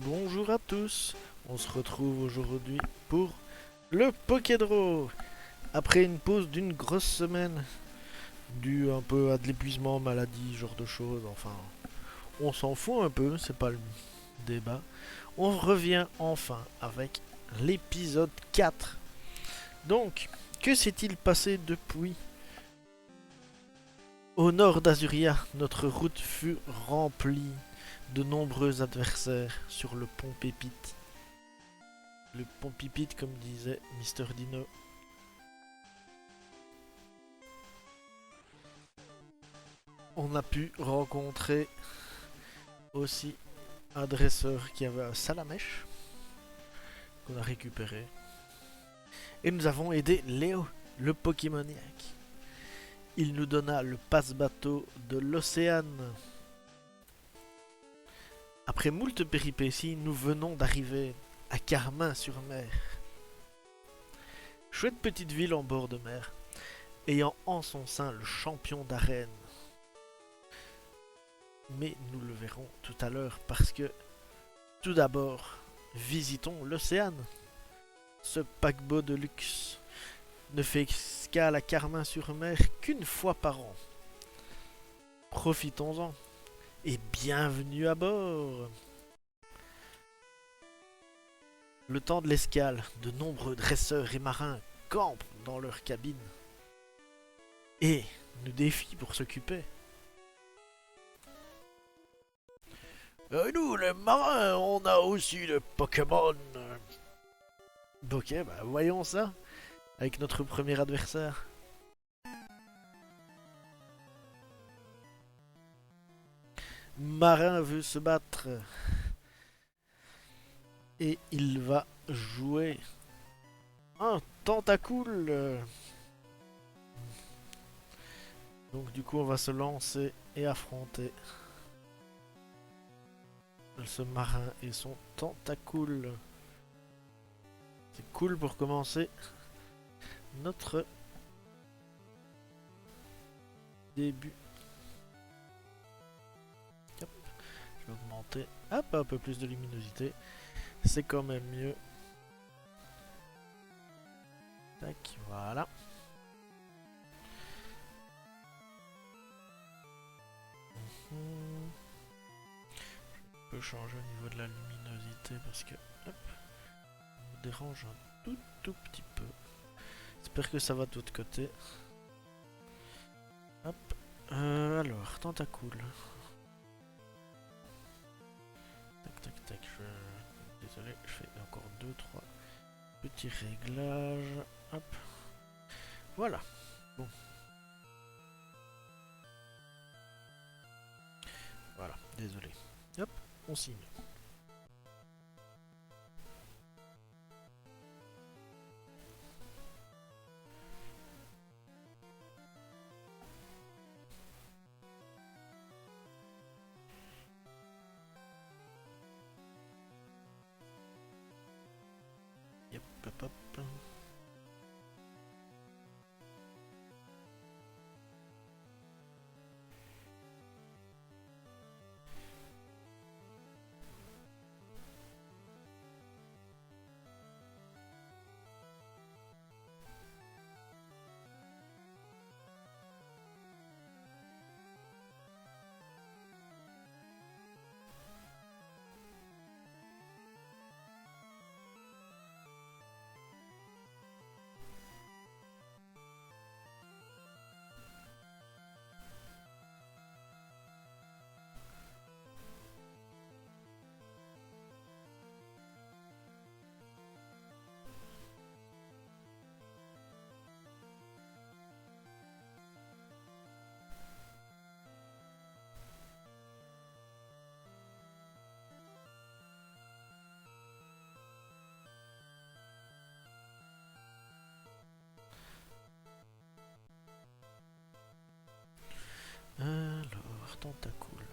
Bonjour à tous, on se retrouve aujourd'hui pour le Pokédraw. Après une pause d'une grosse semaine, due un peu à de l'épuisement, maladie, genre de choses, enfin, on s'en fout un peu, c'est pas le débat. On revient enfin avec l'épisode 4. Donc, que s'est-il passé depuis? Au nord d'Azuria, notre route fut remplie de nombreux adversaires sur le pont Pépite. Le pont Pipite, comme disait Mister Dino. On a pu rencontrer aussi un dresseur qui avait un salamèche qu'on a récupéré. Et nous avons aidé Léo, le Pokémoniaque. Il nous donna le passe-bateau de l'Océane. Après moult péripéties, nous venons d'arriver à Carmin-sur-Mer. Chouette petite ville en bord de mer, ayant en son sein le champion d'arène. Mais nous le verrons tout à l'heure parce que, tout d'abord, visitons l'Océane. Ce paquebot de luxe ne fait escale à Carmin-sur-Mer qu'une fois par an. Profitons-en et bienvenue à bord. Le temps de l'escale, de nombreux dresseurs et marins campent dans leur cabine et nous défient pour s'occuper. Nous, les marins, on a aussi le Pokémon. Ok, bah voyons ça avec notre premier adversaire. Marin veut se battre et il va jouer un tentacule. Donc du coup on va se lancer et affronter ce marin et son tentacule. C'est cool pour commencer notre début. Hop, je vais augmenter hop, un peu plus de luminosité. C'est quand même mieux. Tac, voilà. Je peux changer au niveau de la luminosité parce que hop, ça me dérange un tout petit peu. J'espère que ça va de l'autre côté. Hop. Alors, tentacule. Tac, tac, tac. Désolé, je fais encore 2-3 petits réglages. Hop. Voilà. Bon. Voilà, désolé. Hop, on signe. Yep, hop, hop. Alors, tentacule.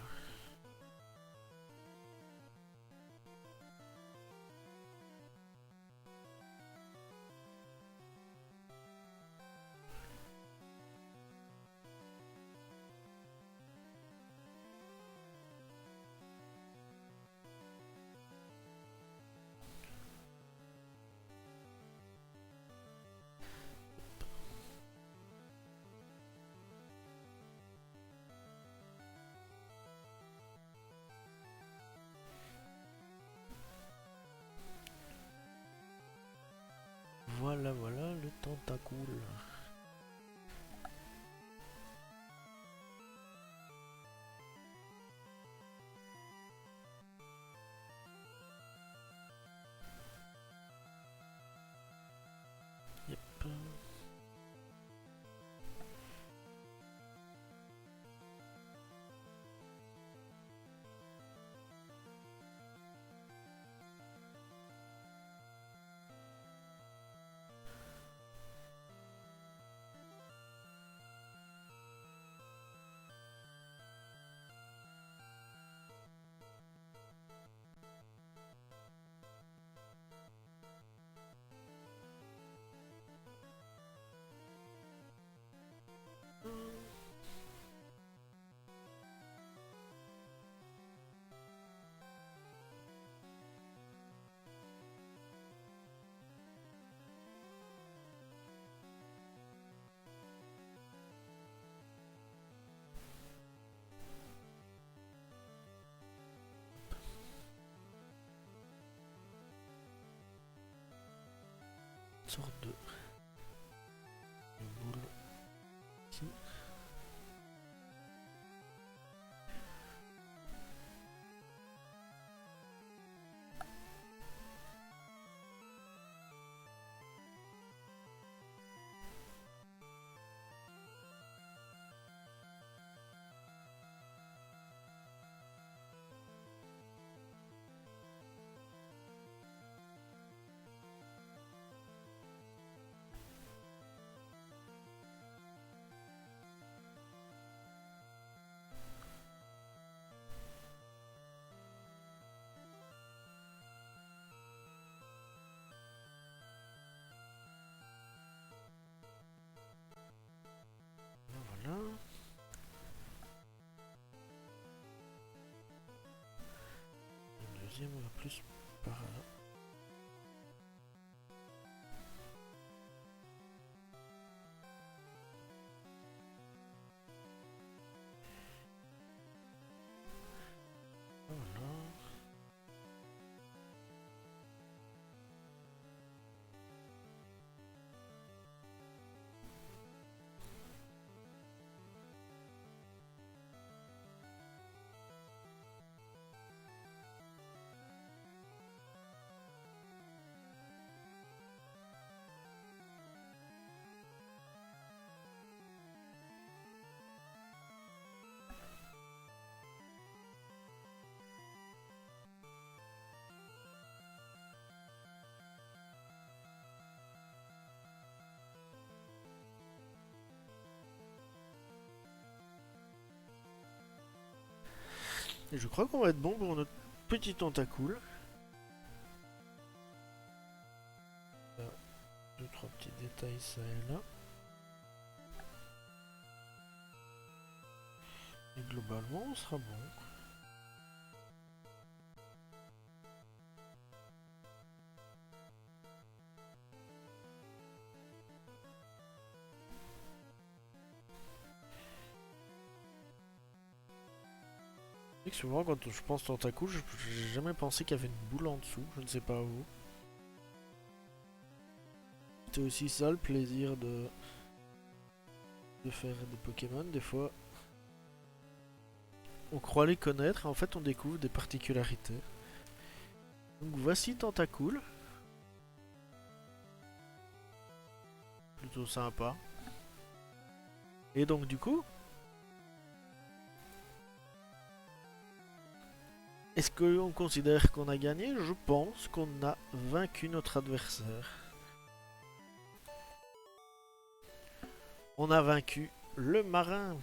voilà, voilà le tentacule. Yep. Une sorte de boule ici. Voilà. Le deuxième va plus par là. Voilà. Et je crois qu'on va être bon pour notre petit tentacule. Deux, trois petits détails ça et là. Et globalement, on sera bon. C'est que souvent, quand je pense tentacule, j'ai jamais pensé qu'il y avait une boule en dessous. Je ne sais pas où. C'est aussi ça le plaisir de faire des Pokémon. Des fois, on croit les connaître et en fait, on découvre des particularités. Donc voici Tentacule. Plutôt sympa. Et donc du coup, est-ce qu'on considère qu'on a gagné? Je pense qu'on a vaincu notre adversaire. On a vaincu le marin.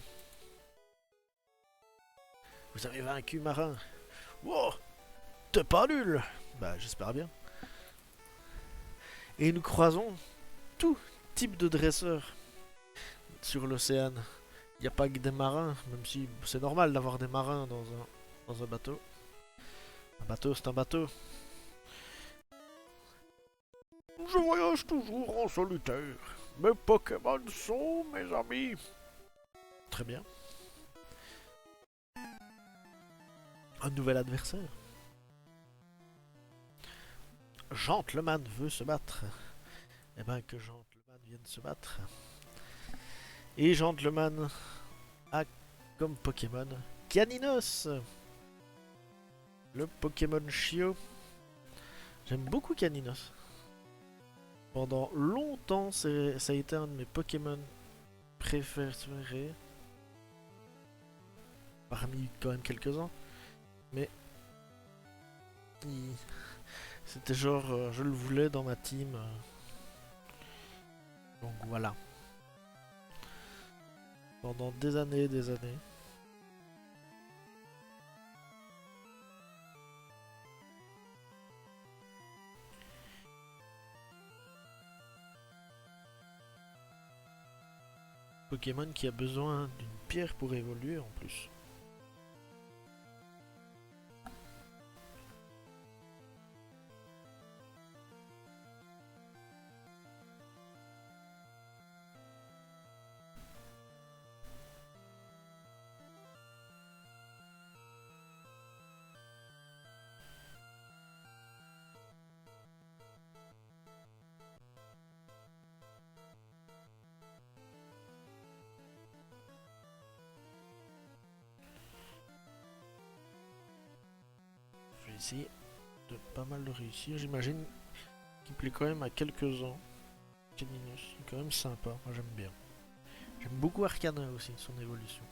Vous avez vaincu marin. Wow, t'es pas nul. Bah j'espère bien. Et nous croisons tout type de dresseurs sur l'océan. Il n'y a pas que des marins, même si c'est normal d'avoir des marins dans un bateau. Un bateau, c'est un bateau. Je voyage toujours en solitaire. Mes Pokémon sont mes amis. Très bien. Un nouvel adversaire. Gentleman veut se battre. eh ben, que Gentleman vienne se battre. Et Gentleman a comme Pokémon Caninos, le Pokémon Chiot. J'aime beaucoup Caninos. Pendant longtemps, ça a été un de mes Pokémon préférés. Parmi quand même quelques-uns. Mais c'était genre, je le voulais dans ma team. Donc voilà. Pendant des années et des années. Pokémon qui a besoin d'une pierre pour évoluer en plus. Je vais essayer de pas mal le réussir. J'imagine qu'il plaît quand même à quelques-uns. Caninos, c'est quand même sympa. Moi j'aime bien. J'aime beaucoup Arcana aussi, son évolution.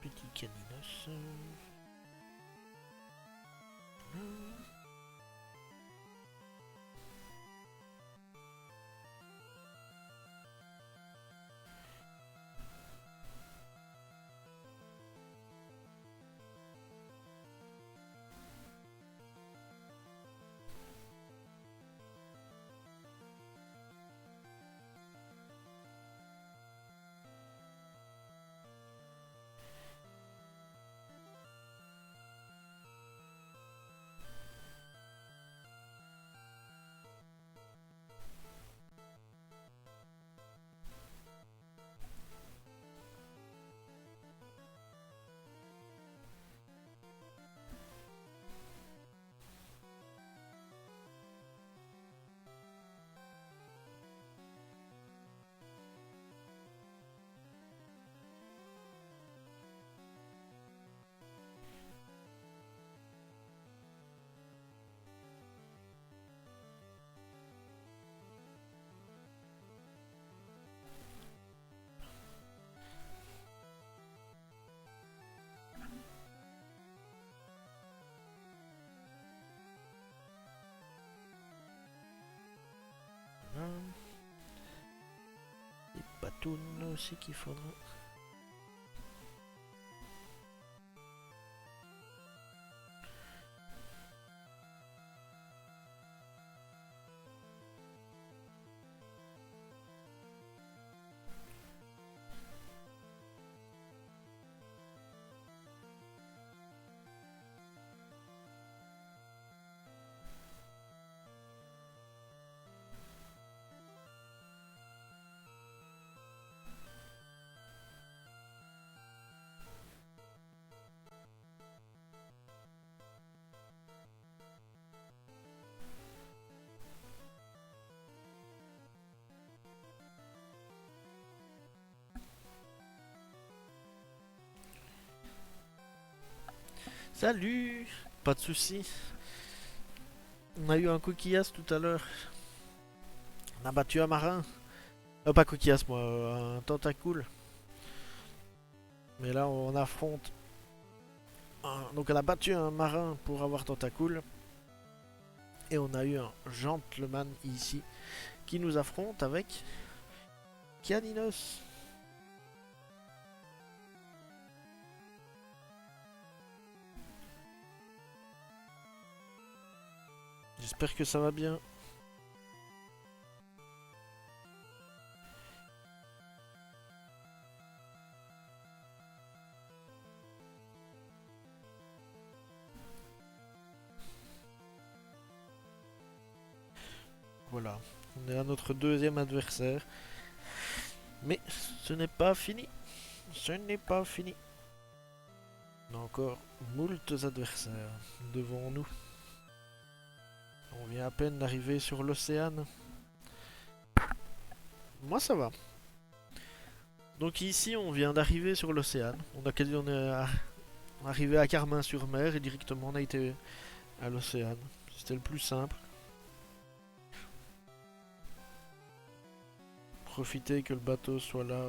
Petit Caninos. Et Patoun aussi qu'il faudra. Salut. Pas de soucis. On a eu un coquillasse tout à l'heure. On a battu un marin. Pas coquillasse moi, un tentacule. Mais là on affronte. Donc on a battu un marin pour avoir tentacule. Et on a eu un gentleman ici qui nous affronte avec Caninos. J'espère que ça va bien. Voilà, on est à notre deuxième adversaire. Mais ce n'est pas fini. Ce n'est pas fini. On a encore moult adversaires devant nous. On vient à peine d'arriver sur l'océan. Moi ça va. Donc ici on vient d'arriver sur l'océan. On est arrivé à Carmin-sur-Mer et directement on a été à l'océan. C'était le plus simple. Profiter que le bateau soit là.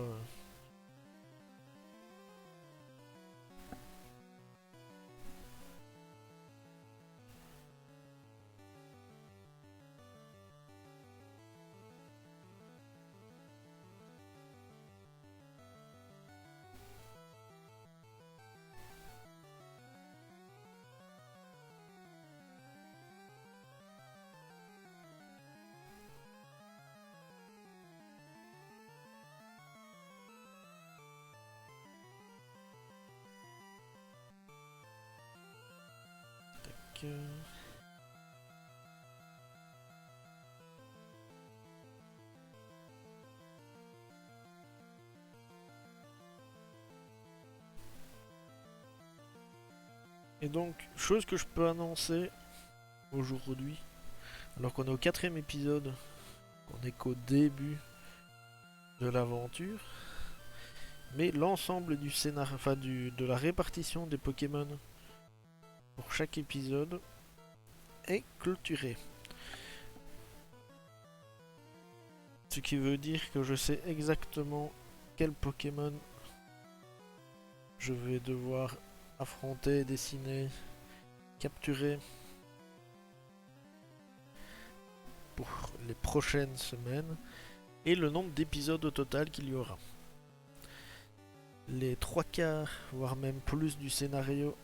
Que... Et donc, chose que je peux annoncer aujourd'hui, alors qu'on est au quatrième épisode, on est qu'au début de l'aventure, mais l'ensemble du scénario, enfin de la répartition des Pokémon pour chaque épisode est clôturé. Ce qui veut dire que je sais exactement quel Pokémon je vais devoir affronter, dessiner, capturer pour les prochaines semaines et le nombre d'épisodes au total qu'il y aura. Les 3/4, voire même plus du scénario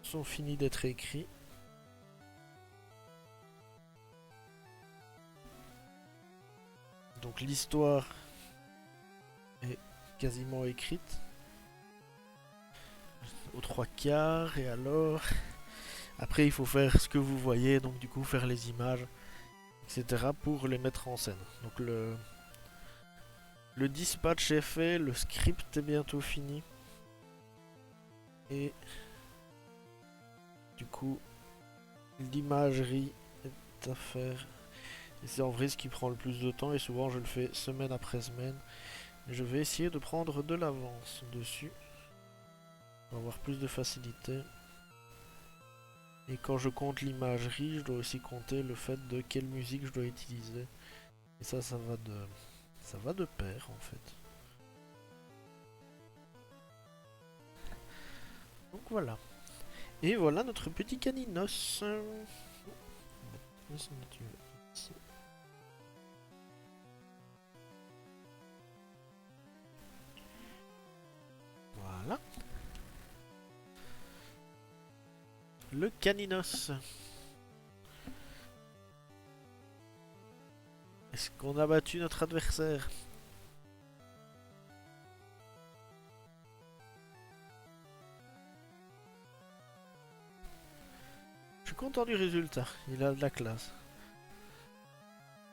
sont finis d'être écrits. Donc l'histoire est quasiment écrite aux 3/4 et alors après il faut faire ce que vous voyez, donc du coup faire les images, etc. pour les mettre en scène. Donc le dispatch est fait, le script est bientôt fini et du coup l'imagerie est à faire. Et c'est en vrai ce qui prend le plus de temps et souvent je le fais semaine après semaine. Je vais essayer de prendre de l'avance dessus pour avoir plus de facilité. Et quand je compte l'imagerie, je dois aussi compter le fait de quelle musique je dois utiliser. Et ça va de pair en fait. Donc voilà. Et voilà notre petit caninos. Voilà. Le caninos. Est-ce qu'on a battu notre adversaire? Je suis content du résultat, il a de la classe.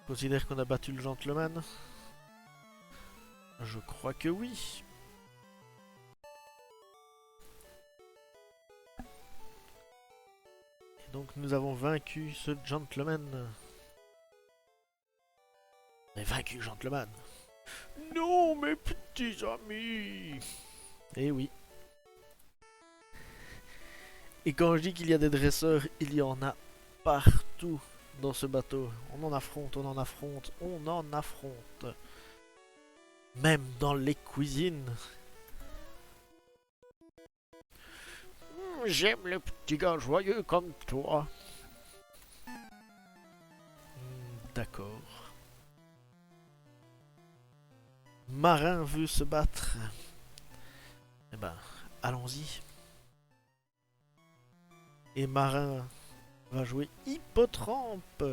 Considère qu'on a battu le gentleman? Je crois que oui. Et donc nous avons vaincu ce gentleman. Mais vaincu gentleman. Non, mes petits amis. Eh oui. Et quand je dis qu'il y a des dresseurs, il y en a partout dans ce bateau. On en affronte, on en affronte, on en affronte. Même dans les cuisines. J'aime les petits gars joyeux comme toi. D'accord. Marin veut se battre. Eh ben, allons-y. Et Marin va jouer Hippotrampe.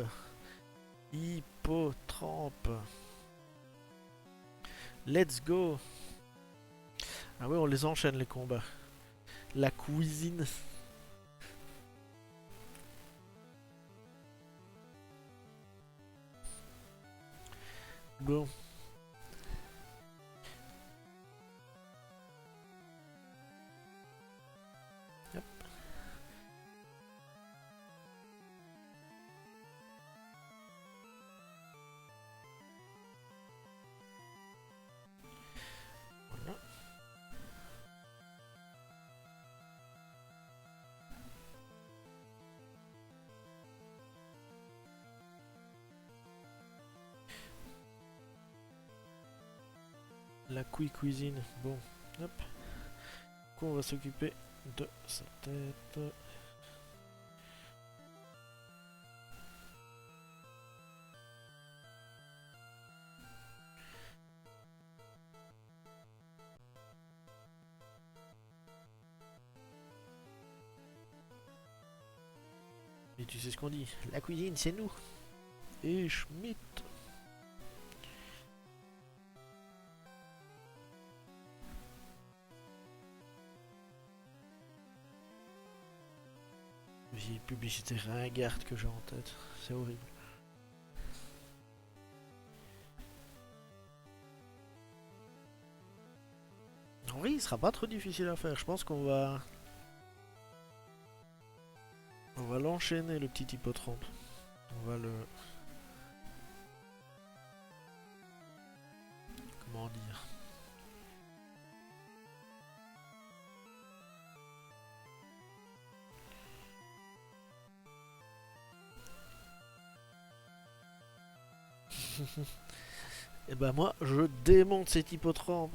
Hippotrampe. Let's go. Ah oui, on les enchaîne les combats. La cuisine. Bon. Hop. Voilà. La cuisine. Bon. Hop. Du coup, on va s'occuper de sa tête. Et tu sais ce qu'on dit, la cuisine c'est nous. Et Schmidt. Vieille publicité ringarde que j'ai en tête, c'est horrible. En vrai, il sera pas trop difficile à faire. Je pense qu'on va... On va l'enchaîner, le petit hippotrampe. On va le... Comment dire? Et ben moi, je démonte cet hippotrampe.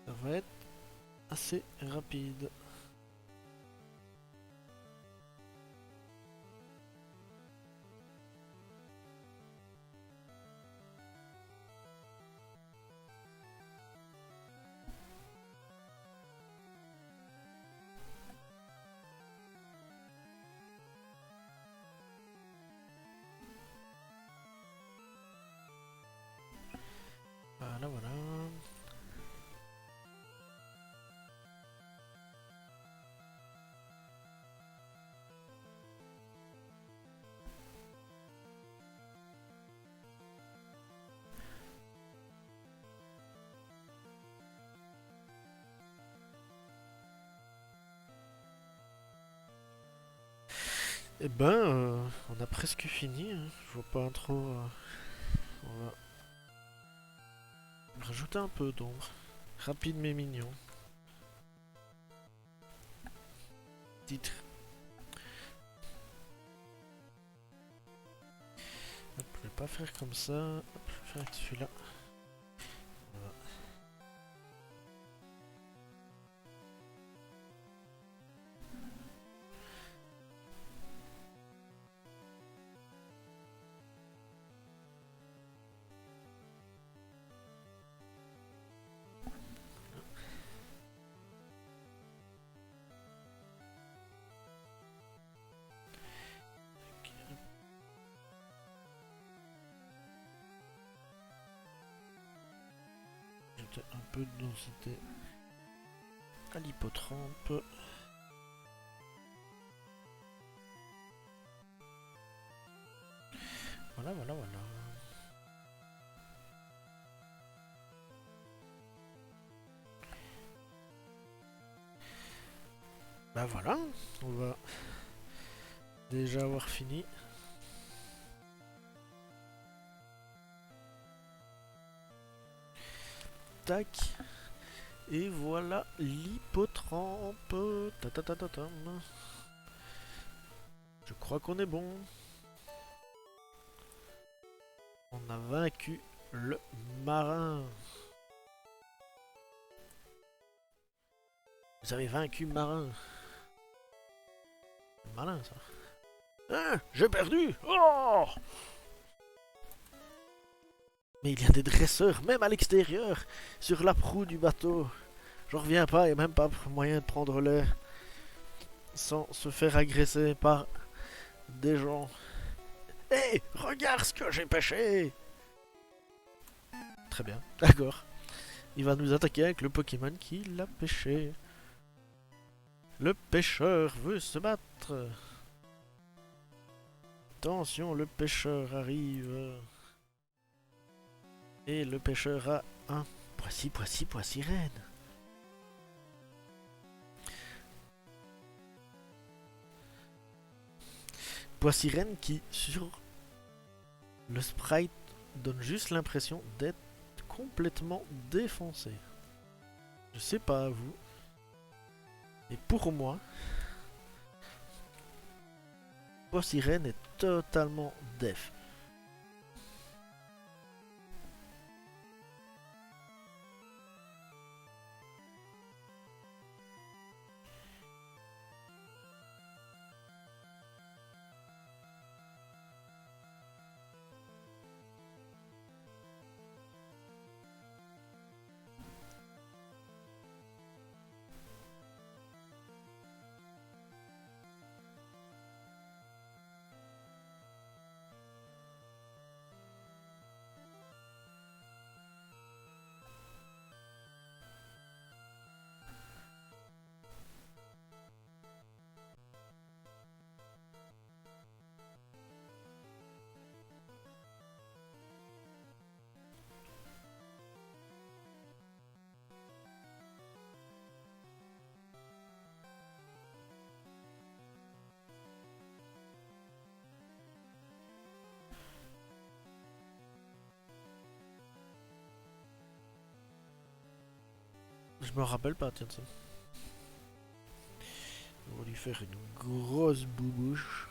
Ça va être assez rapide. Voilà, voilà. Eh ben, on a presque fini. Hein. Je vois pas trop... on va rajouter un peu d'ombre. Rapide mais mignon. Titre. Hop, je vais pas faire comme ça. Hop, je vais faire avec celui-là. Voilà. rajouter un peu de densité à l'hippotrampe. Voilà, voilà, voilà. Bah voilà, on va déjà avoir fini. Tac. Et voilà l'hippotrampe. Ta-ta-ta-ta-tam. Je crois qu'on est bon. On a vaincu le marin. Vous avez vaincu marin. Malin ça. Hein, j'ai perdu. Oh! Mais il y a des dresseurs, même à l'extérieur, sur la proue du bateau. J'en reviens pas, il n'y a même pas moyen de prendre l'air sans se faire agresser par des gens. Hé, hey, regarde ce que j'ai pêché! Très bien, d'accord. Il va nous attaquer avec le Pokémon qui l'a pêché. Le pêcheur veut se battre. Attention, le pêcheur arrive. Et le pêcheur a un poissy-sirène. Poissy-sirène qui, sur le sprite, donne juste l'impression d'être complètement défoncé. Je sais pas à vous. Et pour moi, Poissy-sirène est totalement def. Je me rappelle pas, tiens ça. On va lui faire une grosse boubouche.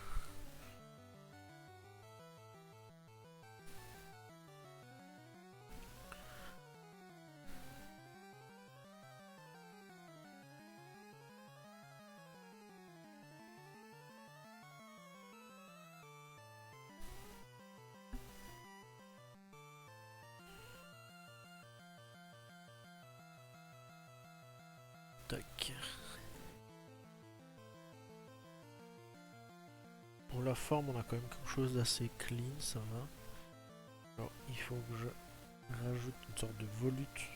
Tac. Pour la forme, on a quand même quelque chose d'assez clean, ça va. Alors, il faut que je rajoute une sorte de volute.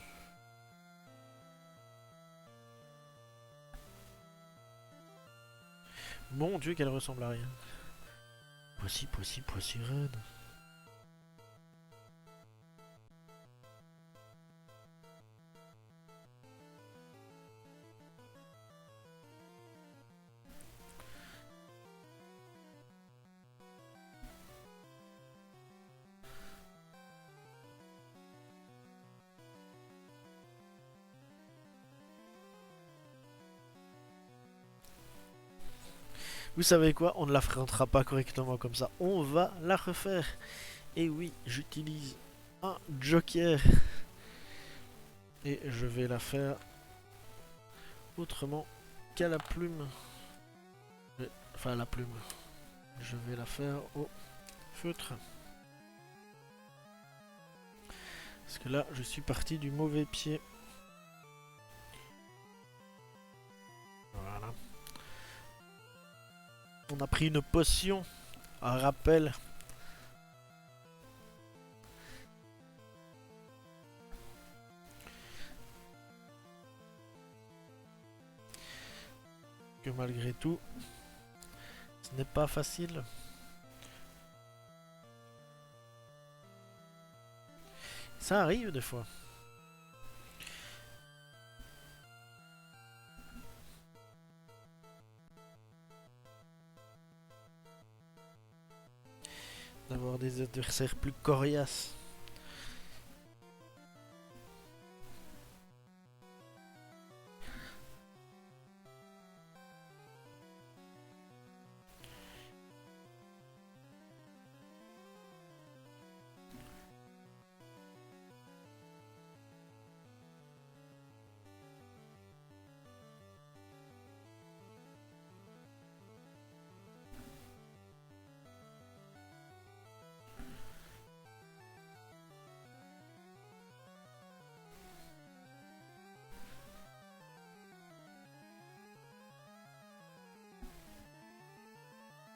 Mon dieu, qu'elle ressemble à rien. Poissy-sirène. Vous savez quoi? On ne la fera pas correctement comme ça. On va la refaire. Et oui, j'utilise un joker. Et je vais la faire autrement qu'à la plume. Enfin, à la plume. Je vais la faire au feutre. Parce que là, je suis parti du mauvais pied. Voilà. On a pris une potion. Un rappel. que malgré tout, ce n'est pas facile. Ça arrive des fois. D'avoir des adversaires plus coriaces.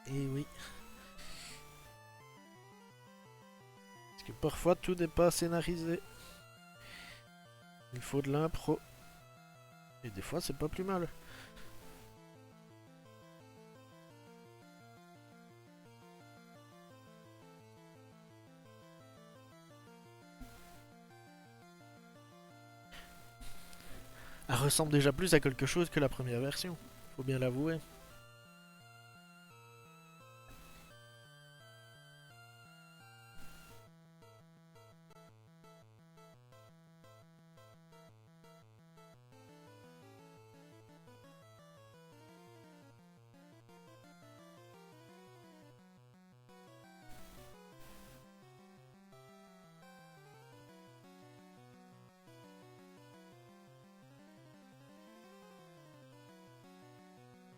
Et oui. Parce que parfois tout n'est pas scénarisé. Il faut de l'impro. Et des fois c'est pas plus mal. Elle ressemble déjà plus à quelque chose que la première version. Faut bien l'avouer.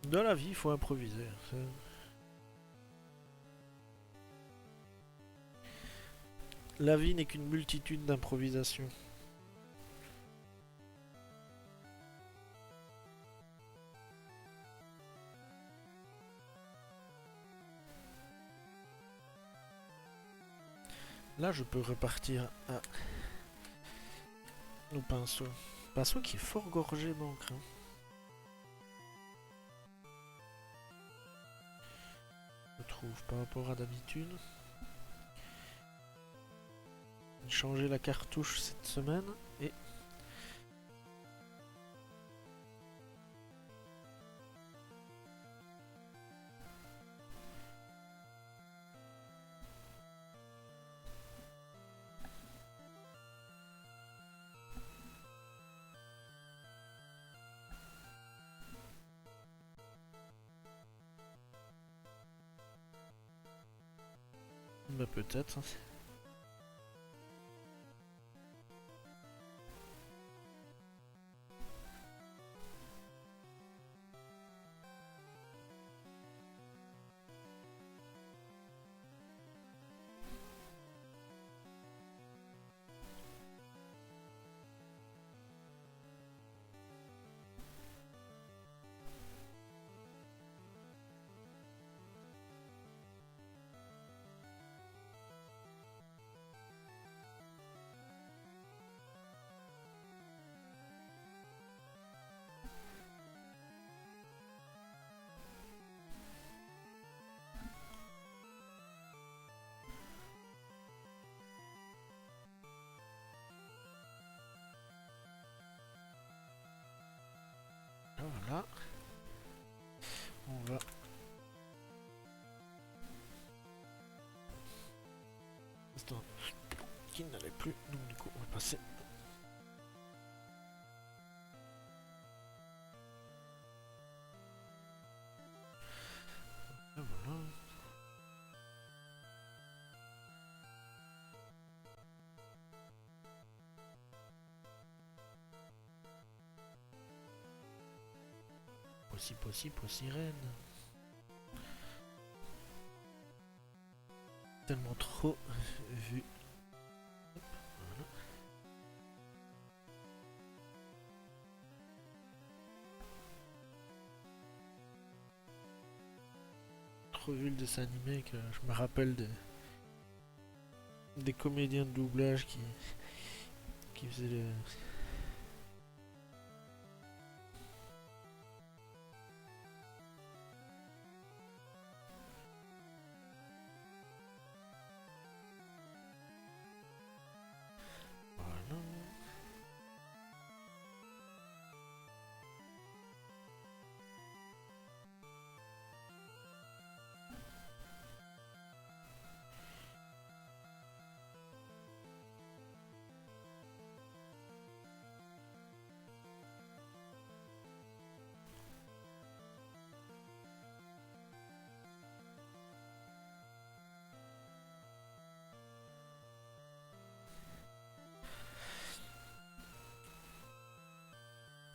Dans la vie, il faut improviser. La vie n'est qu'une multitude d'improvisations. Là, je peux repartir au pinceau. Pinceau qui est fort gorgé d'encre. Hein. Je trouve par rapport à d'habitude. J'ai changé la cartouche cette semaine et bah peut-être. Voilà. On va... Attends. Qui n'allait plus. Donc du coup, on va passer. Et voilà. Possible, sirène. Tellement trop vu. Voilà. Trop vu le dessin animé que je me rappelle des comédiens de doublage qui faisaient le...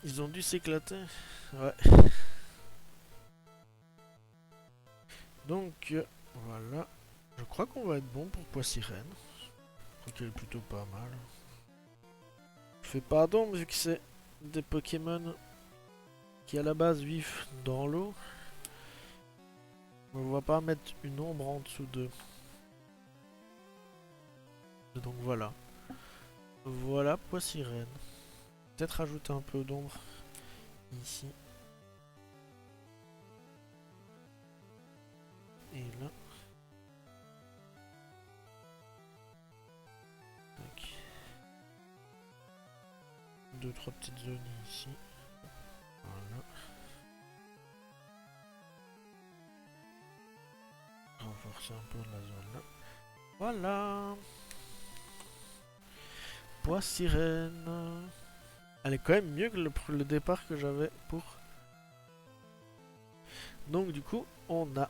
Ils ont dû s'éclater. Ouais. Donc, voilà. Je crois qu'on va être bon pour Poissirène. Je crois qu'elle est plutôt pas mal. Je fais pas d'ombre vu que c'est des Pokémon qui à la base vivent dans l'eau. On va pas mettre une ombre en dessous d'eux. Donc voilà. Voilà Poissirène. Peut-être rajouter un peu d'ombre ici. Et là. Tac. Deux, trois petites zones ici. Voilà. Renforcer un peu la zone là. Voilà. Poissirène. Elle est quand même mieux que le départ que j'avais pour. Donc du coup, on a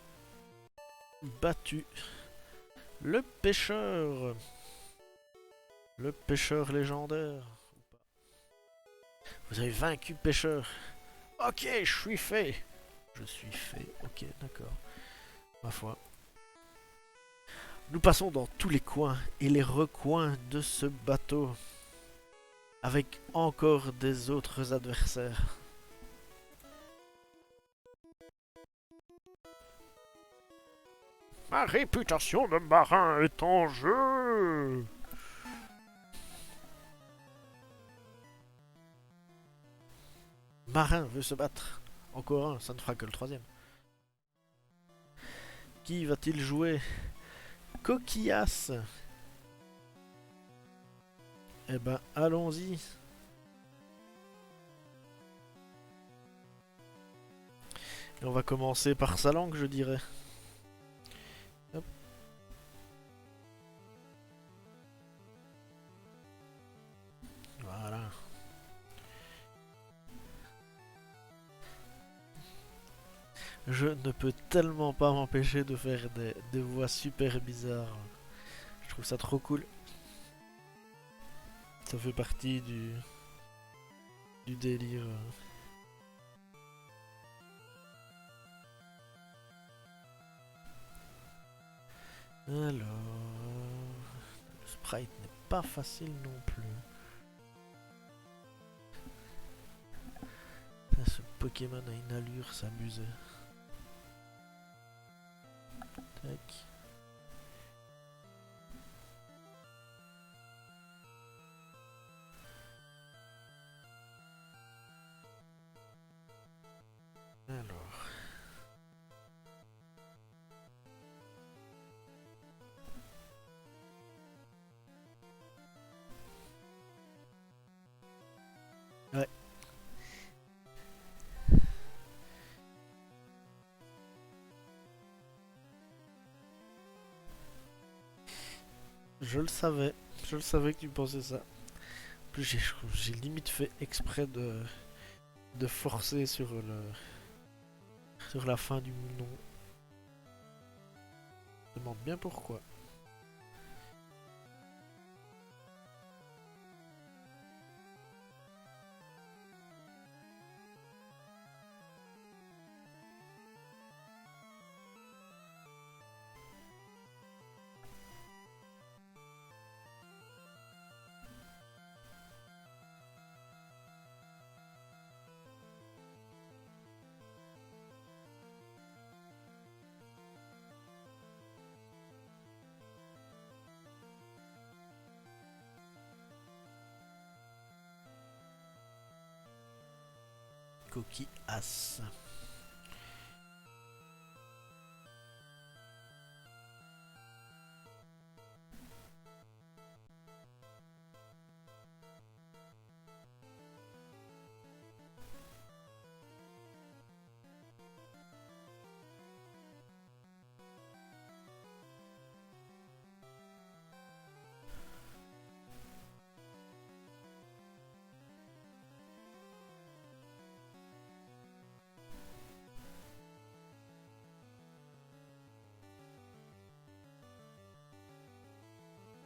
battu le pêcheur. Le pêcheur légendaire. Vous avez vaincu pêcheur. Ok, je suis fait. Je suis fait. Ok, d'accord. Ma foi. Nous passons dans tous les coins et les recoins de ce bateau. Avec encore des autres adversaires. Ma réputation de marin est en jeu. Marin veut se battre. Encore un, ça ne fera que le troisième. Qui va-t-il jouer? Coquillas. Eh ben, allons-y. Et on va commencer par sa langue, je dirais. Hop. Voilà. Je ne peux tellement pas m'empêcher de faire des voix super bizarres. Je trouve ça trop cool. Ça fait partie du délire. Alors... Le sprite n'est pas facile non plus. Ce Pokémon a une allure, s'amuser. Tac. Alors. Ouais. Je le savais. Je le savais que tu pensais ça. En plus, j'ai limite fait exprès de forcer sur la fin du nom. Je me demande bien pourquoi. Coquille As.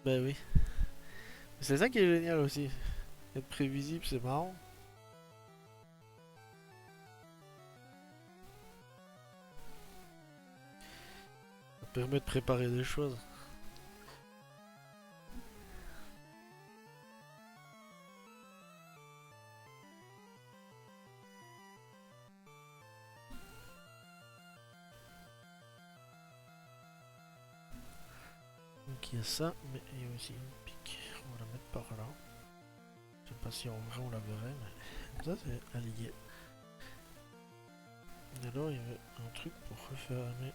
Ben oui. C'est ça qui est génial aussi. Être prévisible, c'est marrant. permet de préparer des choses. Donc il y a ça, mais il y a aussi une pique. On va la mettre par là. Je sais pas si en vrai on la verrait, mais ça c'est allié. Et alors il y avait un truc pour refermer.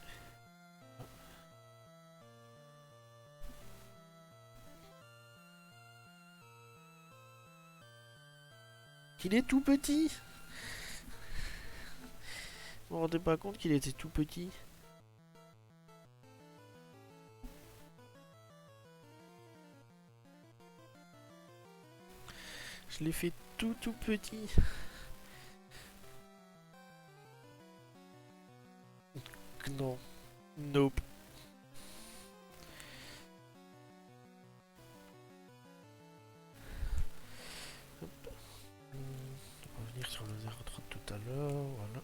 Il est tout petit. Vous vous rendez pas compte qu'il était tout petit? Je l'ai fait tout petit. Non. Nope. Hop. On va revenir sur le 0,3 de tout à l'heure. Voilà.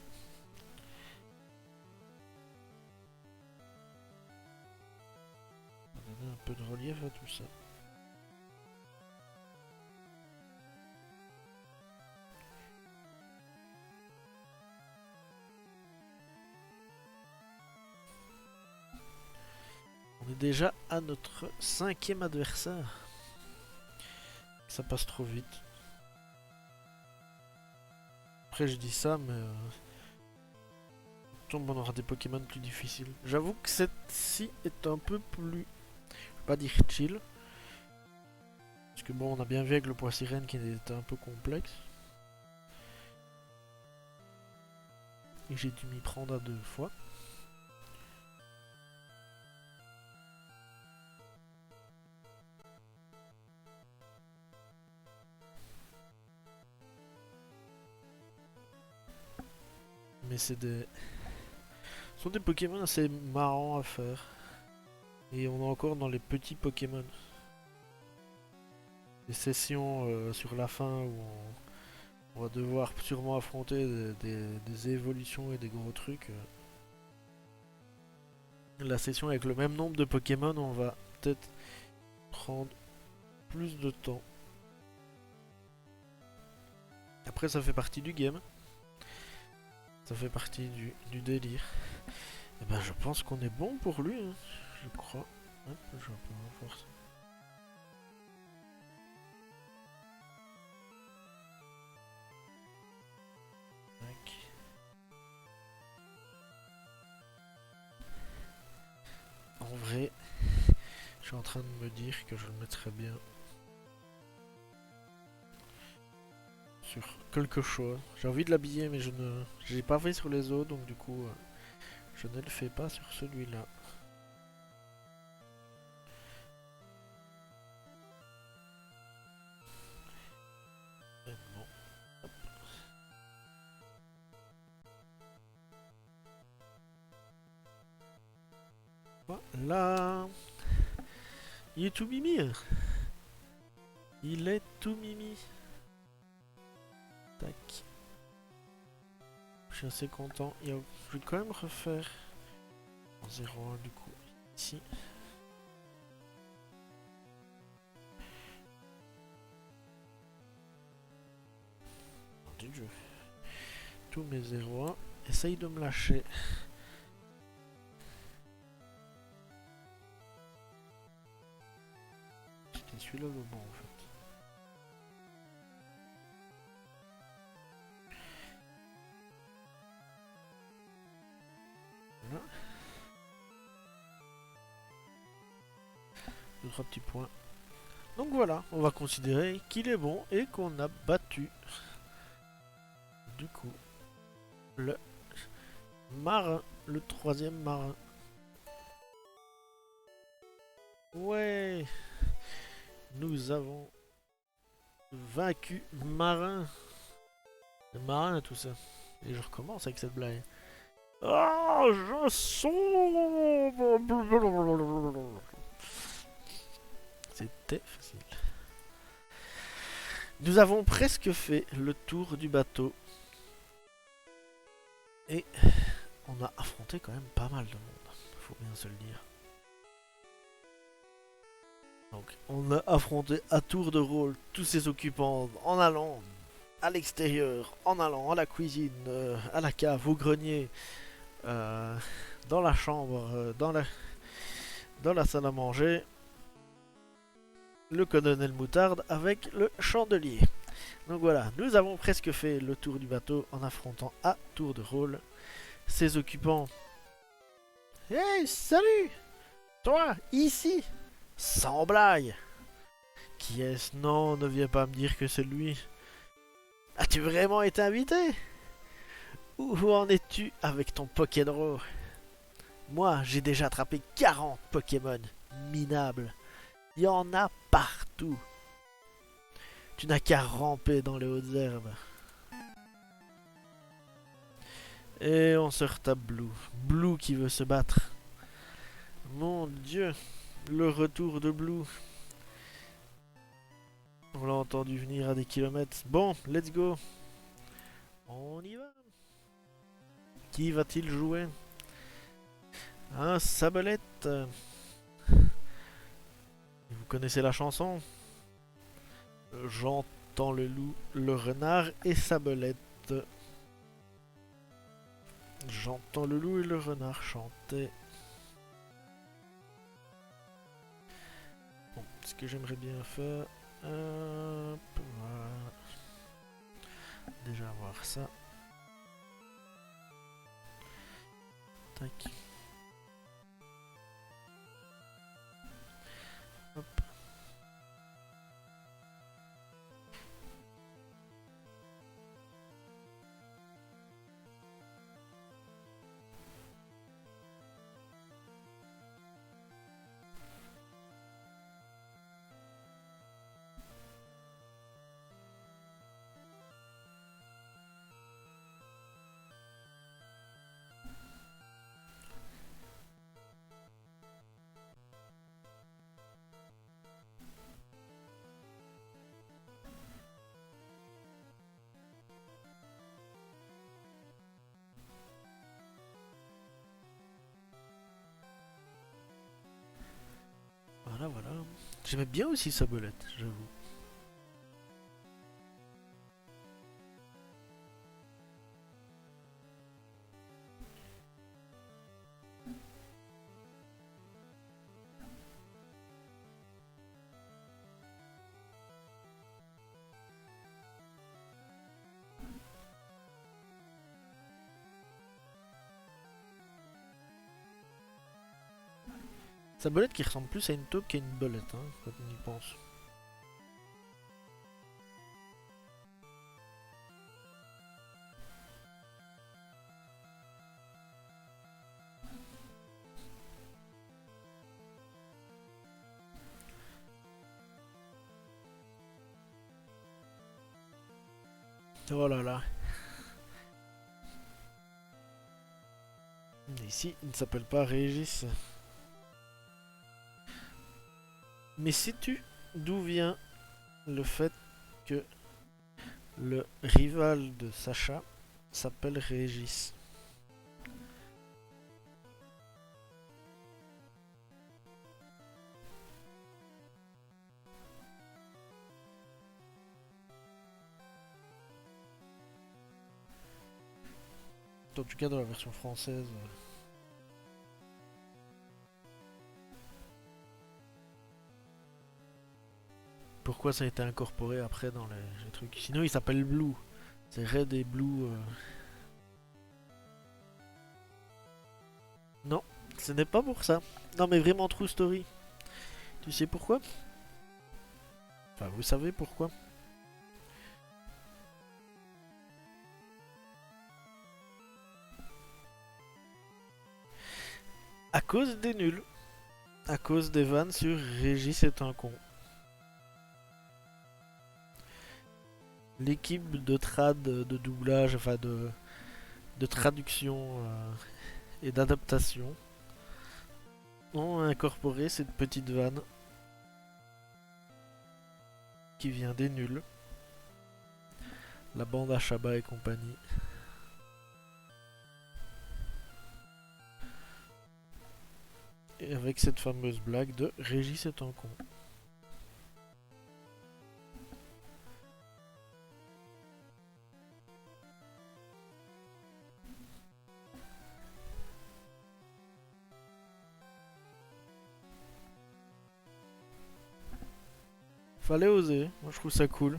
On va donner un peu de relief à tout ça. On est déjà à notre 5e adversaire. Ça passe trop vite. Après je dis ça, mais on aura des Pokémon plus difficiles. J'avoue que cette-ci est un peu plus, je vais pas dire chill. Parce que bon, on a bien vu avec le poids sirène qui était un peu complexe. Et j'ai dû m'y prendre à 2 fois. Mais c'est des... Ce sont des Pokémon assez marrants à faire. Et on est encore dans les petits Pokémon. Des sessions sur la fin où on va devoir sûrement affronter des évolutions et des gros trucs. La session avec le même nombre de Pokémon, on va peut-être prendre plus de temps. Après, ça fait partie du game. Ça fait partie du délire. Et ben, je pense qu'on est bon pour lui, hein. Je crois. Hop, je vais un peu renforcer. En vrai, je suis en train de me dire que je le mettrais bien sur quelque chose. J'ai envie de l'habiller, mais je l'ai pas fait sur les autres, donc du coup, je ne le fais pas sur celui-là. Voilà. Il est tout mimi. Il est tout mimi. Tac. Je suis assez content. Je vais quand même refaire en 0,1 du coup ici. Du jeu. Tous mes 0,1. Essaye de me lâcher. C'était celui-là le bon en fait. Voilà. 2-3 petits points. Donc voilà, on va considérer qu'il est bon et qu'on a battu du coup le marin, le 3e marin. Ouais, nous avons vaincu marin. Le marin et tout ça. Et je recommence avec cette blague. Ah, je sombre. C'était facile. Nous avons presque fait le tour du bateau. Et on a affronté quand même pas mal de monde. faut bien se le dire. Donc, on a affronté à tour de rôle tous ces occupants en allant à l'extérieur, en allant à la cuisine, à la cave, au grenier, euh, dans la chambre, dans la salle à manger, le colonel Moutarde avec le chandelier. Donc voilà, nous avons presque fait le tour du bateau en affrontant à tour de rôle ces occupants. Hey, salut! Toi, ici! Sans blague! Qui est-ce? Non, ne viens pas me dire que c'est lui. As-tu vraiment été invité? Où en es-tu avec ton Pokédraw? Moi, j'ai déjà attrapé 40 Pokémon minables. Il y en a partout. Tu n'as qu'à ramper dans les hautes herbes. Et on se retape Blue. Blue qui veut se battre. Mon dieu, le retour de Blue. On l'a entendu venir à des kilomètres. Bon, let's go. On y va. Qui va-t-il jouer? Un Sabolette. Vous connaissez la chanson? J'entends le loup, le renard et Sabolette. J'entends le loup et le renard chanter. Bon, ce que j'aimerais bien faire... voilà. Déjà voir ça. Tac. Hop. Voilà, voilà. J'aimais bien aussi Sabolette, j'avoue. Sabolette qui ressemble plus à une taupe qu'à une belette, hein, quand on y pense. Oh là là. Ici, il ne s'appelle pas Régis. Mais sais-tu d'où vient le fait que le rival de Sacha s'appelle Régis? En tout cas dans la version française. Pourquoi ça a été incorporé après dans les trucs? Sinon il s'appelle Blue. C'est Red et Blue. Non, ce n'est pas pour ça. Non mais vraiment true story. Tu sais pourquoi? Enfin vous savez pourquoi? À cause des nuls. À cause des vannes sur Régis est un con. L'équipe de trad, de doublage, enfin de traduction et d'adaptation ont incorporé cette petite vanne qui vient des nuls. La bande à Chabat et compagnie. avec cette fameuse blague de Régis est un con. Fallait oser, moi je trouve ça cool.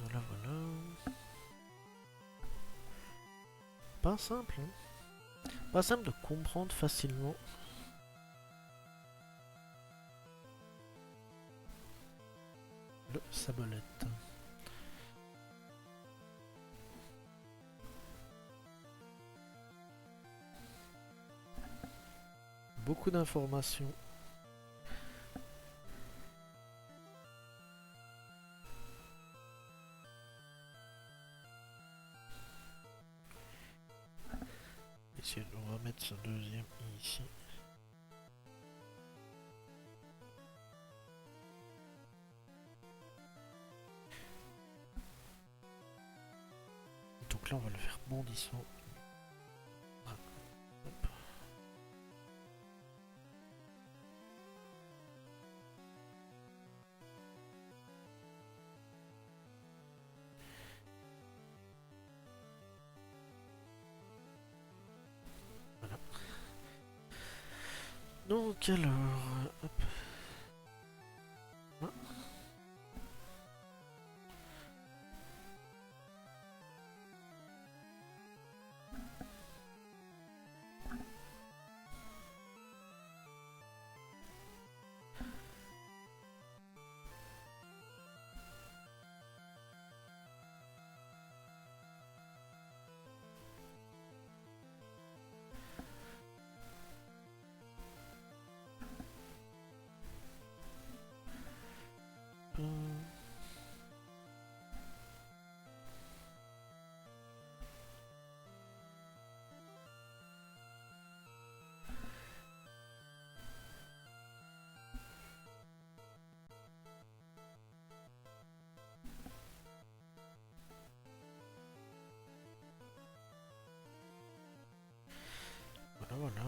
Voilà, voilà. Pas simple, hein. Pas simple de comprendre facilement. Le sabolette. Beaucoup d'informations. Ici, on va mettre ce deuxième ici. Donc là, on va le faire bondissant. Hop. Voilà. Donc alors, hop. Ah. Voilà, voilà.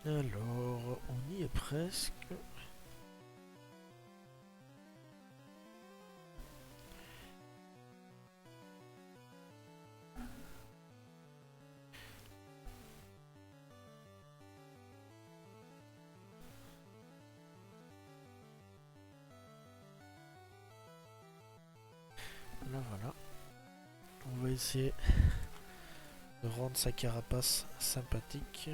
Alors, on y est presque. Voilà, voilà. On va essayer de rendre sa carapace sympathique.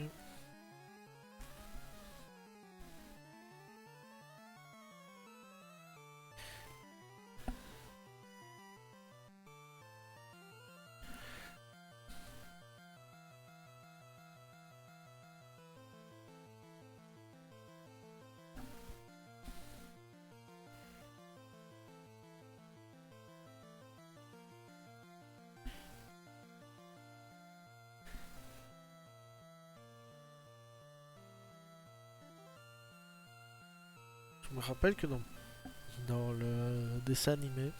Je me rappelle que dans le dessin animé,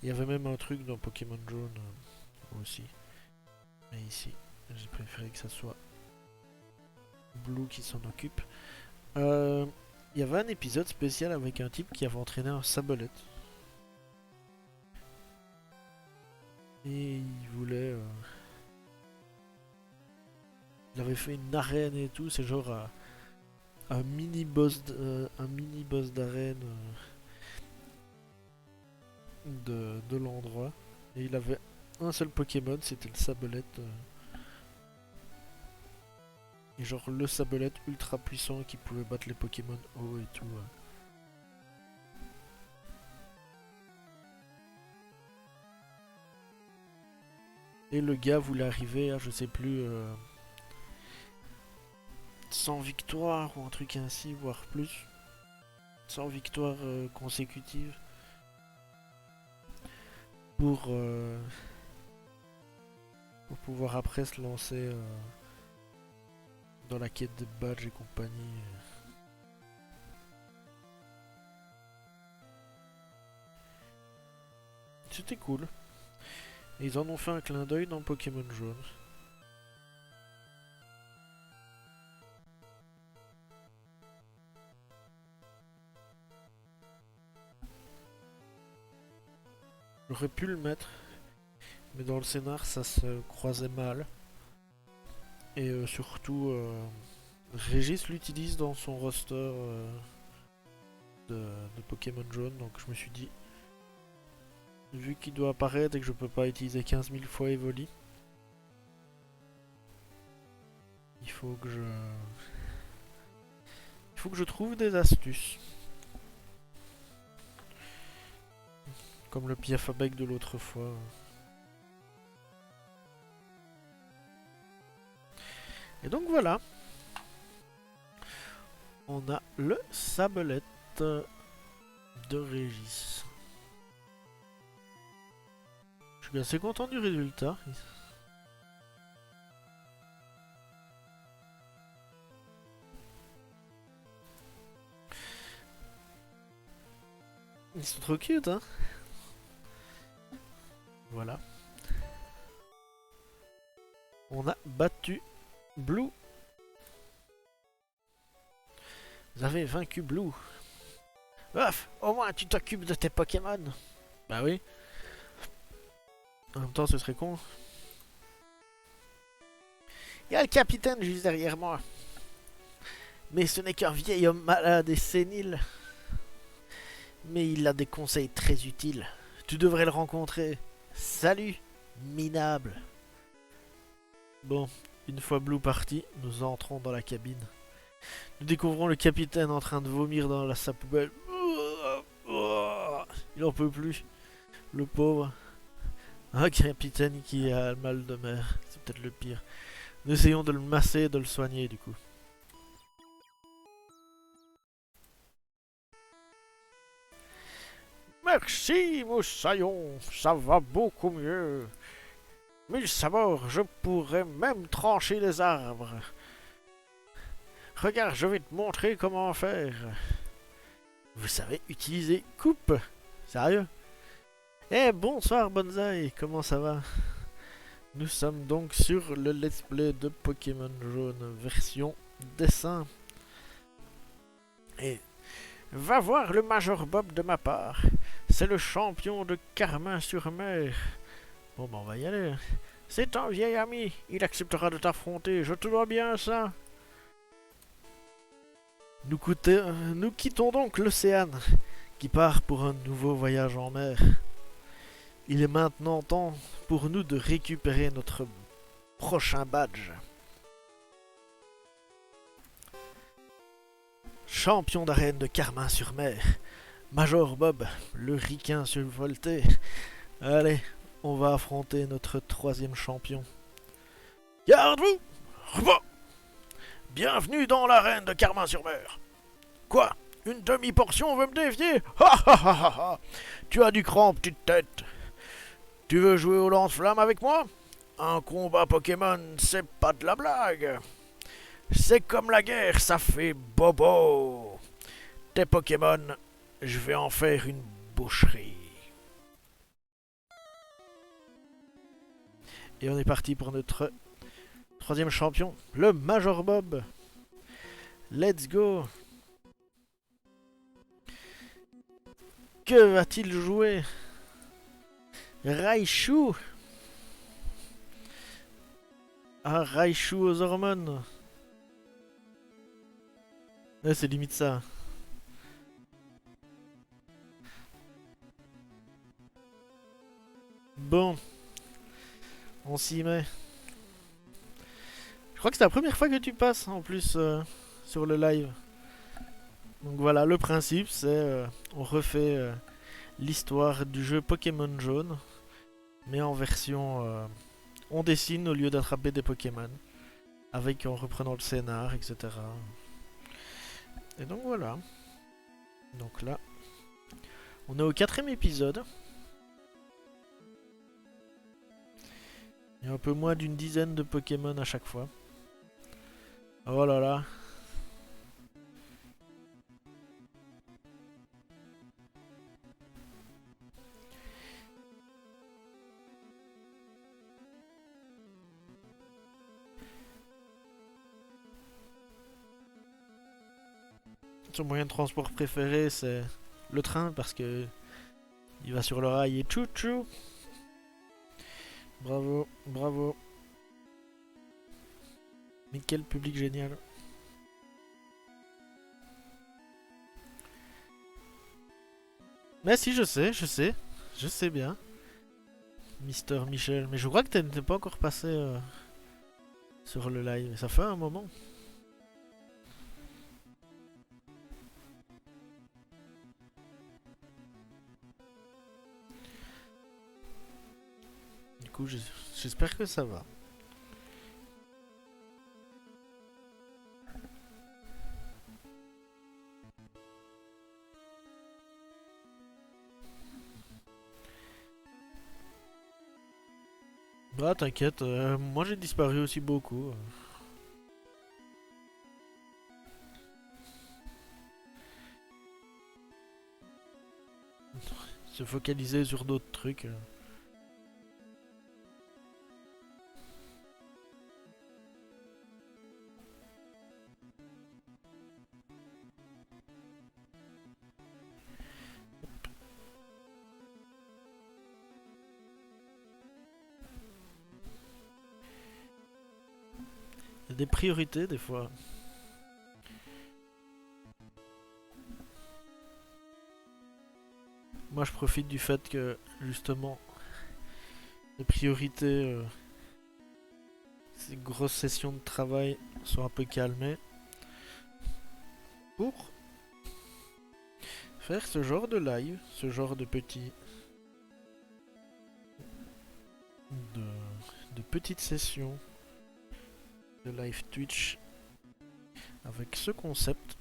il y avait même un truc dans Pokémon Jaune aussi. Mais ici, j'ai préféré que ça soit Blue qui s'en occupe. Il y avait un épisode spécial avec un type qui avait entraîné un sabolette. Et il voulait... il avait fait une arène et tout, c'est genre un mini boss d'arène de l'endroit. Et il avait un seul Pokémon, c'était le sabolette. Et genre le sabolette ultra puissant qui pouvait battre les Pokémon haut et tout. Et le gars voulait arriver à je sais plus 100 victoires ou un truc ainsi, voire plus. 100 victoires consécutives. Pour pouvoir après se lancer dans la quête de badge et compagnie. C'était cool. Et ils en ont fait un clin d'œil dans Pokémon Jaune. J'aurais pu le mettre, mais dans le scénar ça se croisait mal. Et surtout, Régis l'utilise dans son roster de Pokémon Jaune, donc je me suis dit, vu qu'il doit apparaître et que je peux pas utiliser 15 000 fois Evoli, il faut que je trouve des astuces. Comme le Piafabec de l'autre fois. Et donc voilà. On a le Sablette de Régis. Je suis assez content du résultat. Ils sont trop cute, hein. Voilà. On a battu Blue. Vous avez vaincu Blue. Ouf, au moins tu t'occupes de tes Pokémon. Bah oui. En même temps, ce serait con. Il y a le capitaine juste derrière moi. Mais ce n'est qu'un vieil homme malade et sénile. Mais il a des conseils très utiles. Tu devrais le rencontrer. Salut, minable. Bon, une fois Blue parti, nous entrons dans la cabine. Nous découvrons le capitaine en train de vomir dans sa poubelle. Il en peut plus. Le pauvre. Un capitaine qui a le mal de mer. C'est peut-être le pire. Nous essayons de le masser et de le soigner du coup. Merci, Moussaillon. Ça va beaucoup mieux. Mille sabords, je pourrais même trancher les arbres. Regarde, je vais te montrer comment faire. Vous savez utiliser coupe? Sérieux? Eh, bonsoir Bonsaï, comment ça va? Nous sommes donc sur le let's play de Pokémon Jaune, version dessin. Et va voir le Major Bob de ma part. C'est le champion de Carmin-sur-Mer. Bon, ben on va y aller. C'est un vieil ami, il acceptera de t'affronter, je te dois bien ça. Nous quittons donc l'océan, qui part pour un nouveau voyage en mer. Il est maintenant temps pour nous de récupérer notre prochain badge. Champion d'arène de Carmin-sur-Mer, Major Bob, le ricain survolté. Allez, on va affronter notre troisième champion. Garde-vous! Bienvenue dans l'arène de Carmin-sur-Mer. Quoi? Une demi-portion veut me défier? Ha ha ha ha ha! Tu as du cran, petite tête. Tu veux jouer au lance-flamme avec moi? Un combat Pokémon, c'est pas de la blague. C'est comme la guerre, ça fait bobo. Tes Pokémon, je vais en faire une boucherie. Et on est parti pour notre troisième champion, le Major Bob. Let's go. Que va-t-il jouer? Raichu. Un Raichu aux hormones. Ouais, c'est limite ça. Bon. On s'y met. Je crois que c'est la première fois que tu passes en plus sur le live. Donc voilà, le principe c'est on refait l'histoire du jeu Pokémon Jaune, mais en version on dessine au lieu d'attraper des Pokémon, avec en reprenant le scénar, etc. Et donc voilà. Donc là, on est au 4ème épisode. Il y a un peu moins d'une dizaine de Pokémon à chaque fois. Oh là là. Son moyen de transport préféré, c'est le train parce que il va sur le rail et tchou-tchou. Bravo, bravo. Mais quel public génial. Mais si, je sais bien. Mister Michel, mais je crois que t'es pas encore passé sur le live. Ça fait un moment. Du coup, j'espère que ça va. Bah t'inquiète, moi j'ai disparu aussi beaucoup. Se focaliser sur d'autres trucs. Il y a des priorités des fois. Moi je profite du fait que justement les priorités, ces grosses sessions de travail sont un peu calmées pour faire ce genre de live, ce genre de petit de, de petites sessions de live Twitch avec ce concept.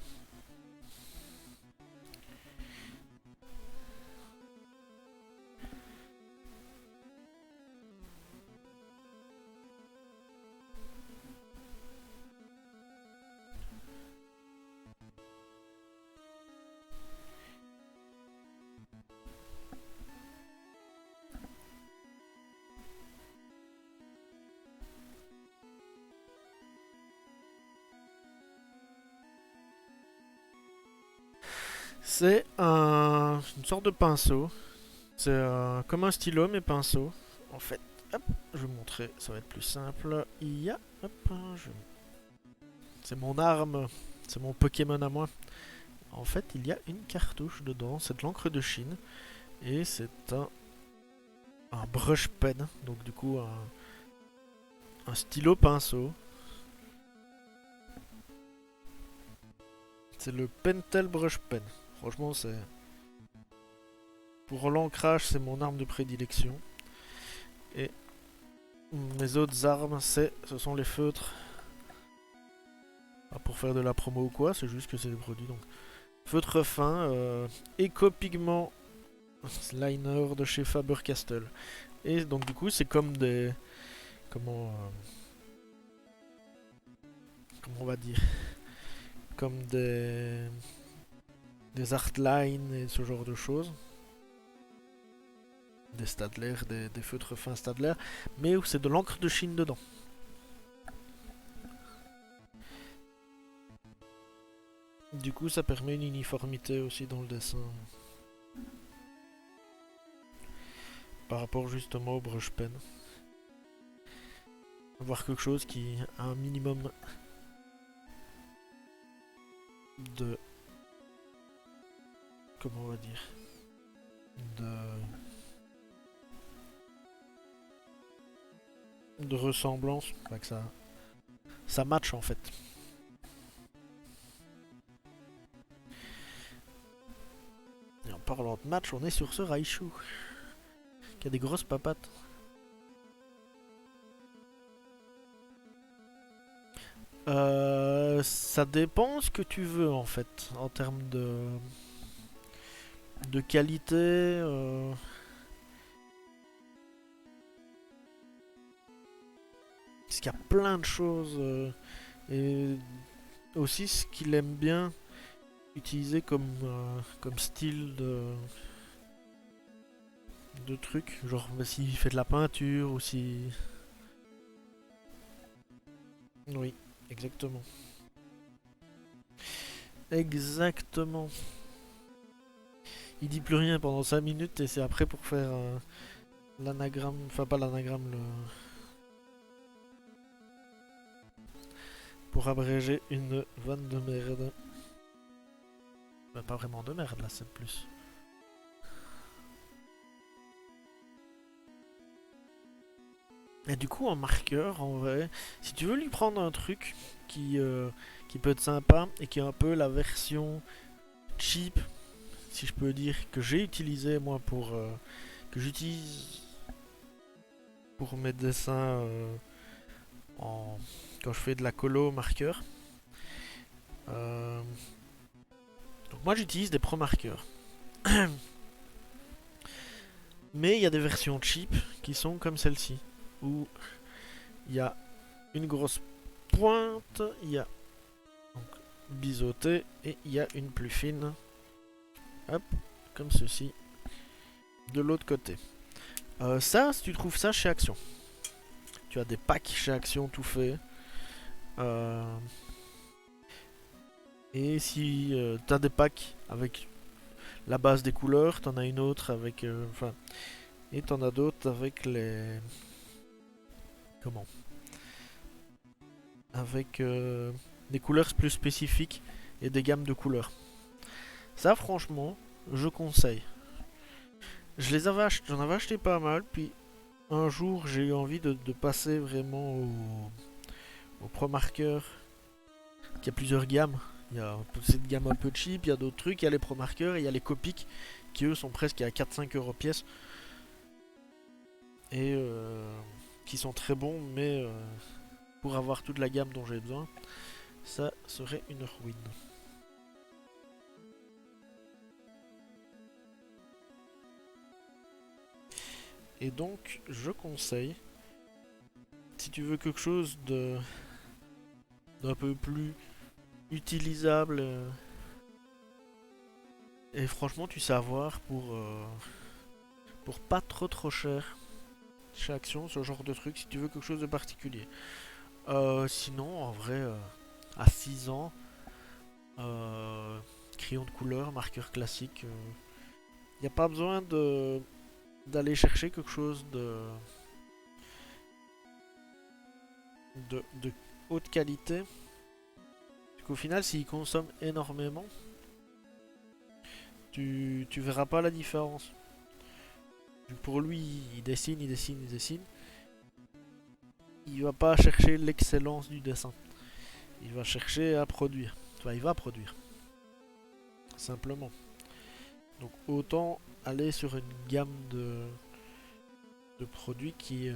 C'est une sorte de pinceau. C'est comme un stylo mais pinceau. En fait, hop, je vais vous montrer, ça va être plus simple. Il y a, hop, c'est mon arme, c'est mon Pokémon à moi. En fait, il y a une cartouche dedans, c'est de l'encre de Chine. Et c'est un brush pen, donc du coup un stylo pinceau. C'est le Pentel Brush Pen. Franchement, c'est. Pour l'ancrage, c'est mon arme de prédilection. Et mes autres armes, ce sont les feutres. Pas pour faire de la promo ou quoi, c'est juste que c'est des produits. Donc, feutre fin, éco-pigment liner de chez Faber-Castell. Et donc, du coup, c'est comme des. Comment on va dire? Comme des artlines et ce genre de choses. Des Stadler, des feutres fins Stadler, mais où c'est de l'encre de Chine dedans. Du coup, ça permet une uniformité aussi dans le dessin. Par rapport justement au brush pen. Avoir quelque chose qui a un minimum de... Comment on va dire? De ressemblance. Enfin, que ça match en fait. Et en parlant de match, on est sur ce Raichu. Qui a des grosses papates. Ça dépend ce que tu veux en fait, en termes de qualité. Parce qu'il y a plein de choses. Et aussi ce qu'il aime bien utiliser comme style de truc. Genre s'il fait de la peinture ou si... Oui, exactement. Exactement. Il dit plus rien pendant 5 minutes et c'est après pour faire l'anagramme, enfin pas l'anagramme, pour abréger une vanne de merde. Bah, pas vraiment de merde là, c'est plus. Et du coup, en marqueur, en vrai, si tu veux lui prendre un truc qui peut être sympa et qui est un peu la version cheap, si je peux dire, que j'ai utilisé moi que j'utilise pour mes dessins en, quand je fais de la colo marqueur. Euh, donc moi j'utilise des pro marqueurs. Mais il y a des versions cheap qui sont comme celle-ci, où il y a une grosse pointe, il y a donc, biseauté et il y a une plus fine. Hop, comme ceci, de l'autre côté. Ça, si tu trouves ça chez Action. Tu as des packs chez Action tout fait. Euh, et si tu as des packs avec la base des couleurs, t'en as une autre avec... Enfin, et t'en as d'autres avec les... Comment? Avec des couleurs plus spécifiques et des gammes de couleurs. Ça, franchement, je conseille. J'en avais acheté pas mal, puis un jour, j'ai eu envie de passer vraiment au Pro Marker. Il y a plusieurs gammes. Il y a cette gamme un peu cheap, il y a d'autres trucs, il y a les Pro Markers et il y a les Copic qui eux sont presque à 4-5 euros pièce. Et qui sont très bons, mais pour avoir toute la gamme dont j'ai besoin, ça serait une ruine. Et donc, je conseille, si tu veux quelque chose d'un peu plus utilisable, et franchement, tu sais avoir pour pas trop cher chez Action, ce genre de truc, si tu veux quelque chose de particulier. Sinon, en vrai, à 6 ans, euh, crayon de couleur, marqueur classique, il n'y a pas besoin d'aller chercher quelque chose de haute qualité. Parce qu'au final, s'il consomme énormément, tu verras pas la différence. Pour lui, il dessine, il dessine, il dessine. Il va pas chercher l'excellence du dessin. Il va chercher à produire. Enfin, il va produire. Simplement. Donc autant aller sur une gamme de produits qui...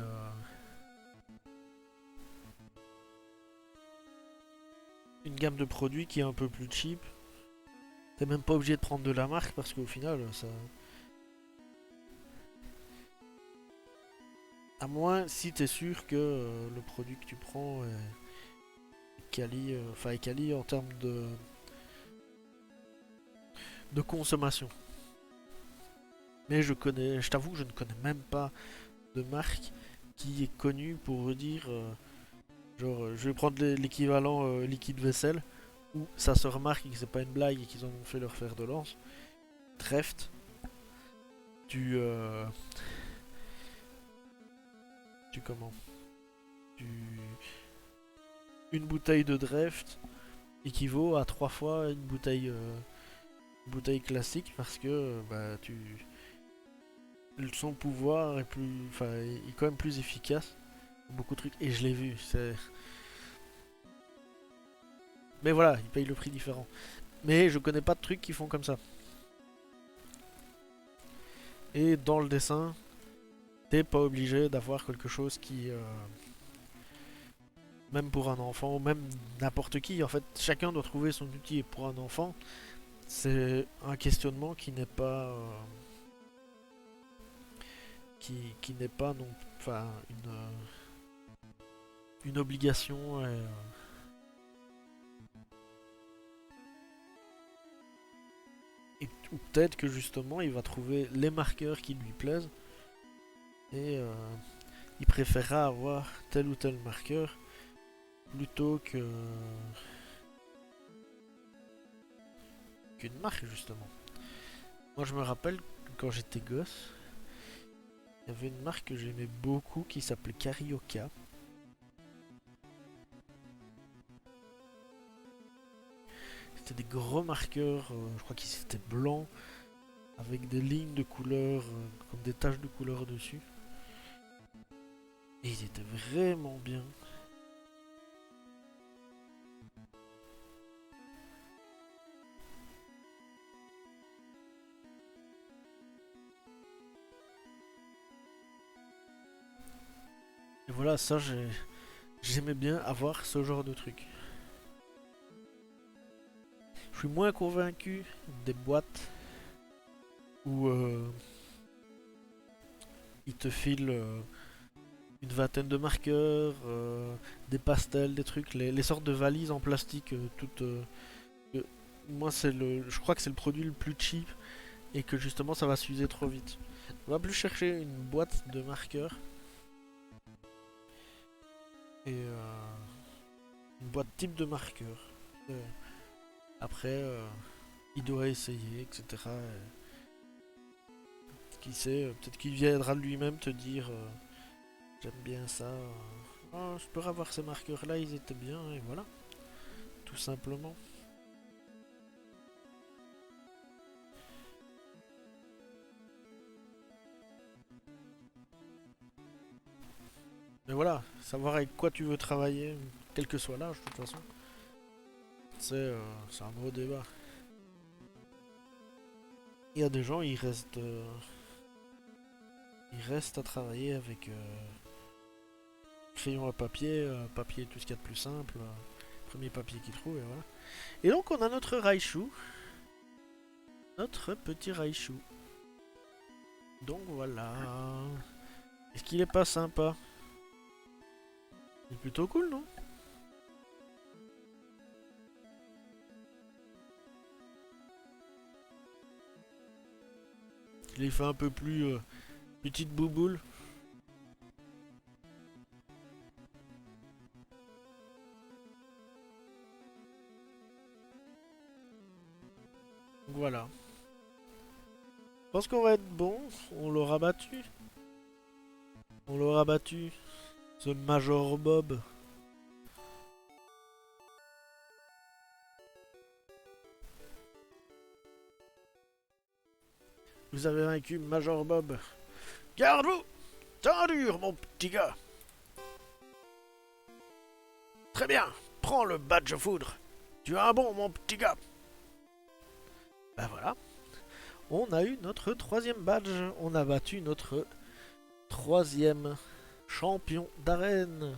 une gamme de produits qui est un peu plus cheap. T'es même pas obligé de prendre de la marque parce qu'au final, ça... À moins si t'es sûr que le produit que tu prends est quali, enfin est quali en termes de consommation. Mais je t'avoue que je ne connais même pas de marque qui est connue pour dire, genre, je vais prendre l'équivalent liquide vaisselle, où ça se remarque et que c'est pas une blague et qu'ils en ont fait leur fer de lance. Treft, tu, tu comment, tu, une bouteille de Dreft équivaut à 3 fois une bouteille classique parce que bah tu son pouvoir est plus, enfin, est quand même plus efficace. Beaucoup de trucs et je l'ai vu. Mais voilà, ils payent le prix différent. Mais je connais pas de trucs qui font comme ça. Et dans le dessin, t'es pas obligé d'avoir quelque chose même pour un enfant, ou même n'importe qui. En fait, chacun doit trouver son outil. Et pour un enfant, c'est un questionnement qui n'est pas, qui n'est pas non, enfin une obligation. Ou peut-être que justement, il va trouver les marqueurs qui lui plaisent et il préférera avoir tel ou tel marqueur plutôt que qu'une marque justement. Moi, je me rappelle que quand j'étais gosse, il y avait une marque que j'aimais beaucoup qui s'appelait Carioca. C'était des gros marqueurs, je crois qu'ils étaient blancs, avec des lignes de couleur, comme des taches de couleur dessus. Et ils étaient vraiment bien. Et voilà, ça j'aimais bien avoir ce genre de truc. Je suis moins convaincu des boîtes où ils te filent une vingtaine de marqueurs, des pastels, des trucs, les sortes de valises en plastique, toutes. Euh, moi, je crois que c'est le produit le plus cheap et que justement ça va s'user trop vite. On va plus chercher une boîte de marqueurs et une boîte type de marqueur. Euh, Après, il doit essayer, etc. Qui sait, peut-être qu'il viendra de lui-même te dire j'aime bien ça. Oh, je peux avoir ces marqueurs-là, ils étaient bien, et voilà, tout simplement. Mais voilà, savoir avec quoi tu veux travailler, quel que soit l'âge, de toute façon, c'est un gros débat. Il y a des gens, ils restent à travailler avec crayon à papier, papier tout ce qu'il y a de plus simple, premier papier qu'ils trouvent, et voilà. Et donc on a notre Raichu, notre petit Raichu. Donc voilà. Est-ce qu'il est pas sympa? Il est plutôt cool, non? Il est fait un peu plus petite bouboule. Donc voilà. Je pense qu'on va être bon. On l'aura battu. On l'aura battu. Ce Major Bob. Vous avez vaincu Major Bob. Garde-vous! Temps dur, mon petit gars. Très bien. Prends le badge foudre. Tu as un bon, mon petit gars. Ben voilà. On a eu notre troisième badge. On a battu notre troisième champion d'arène.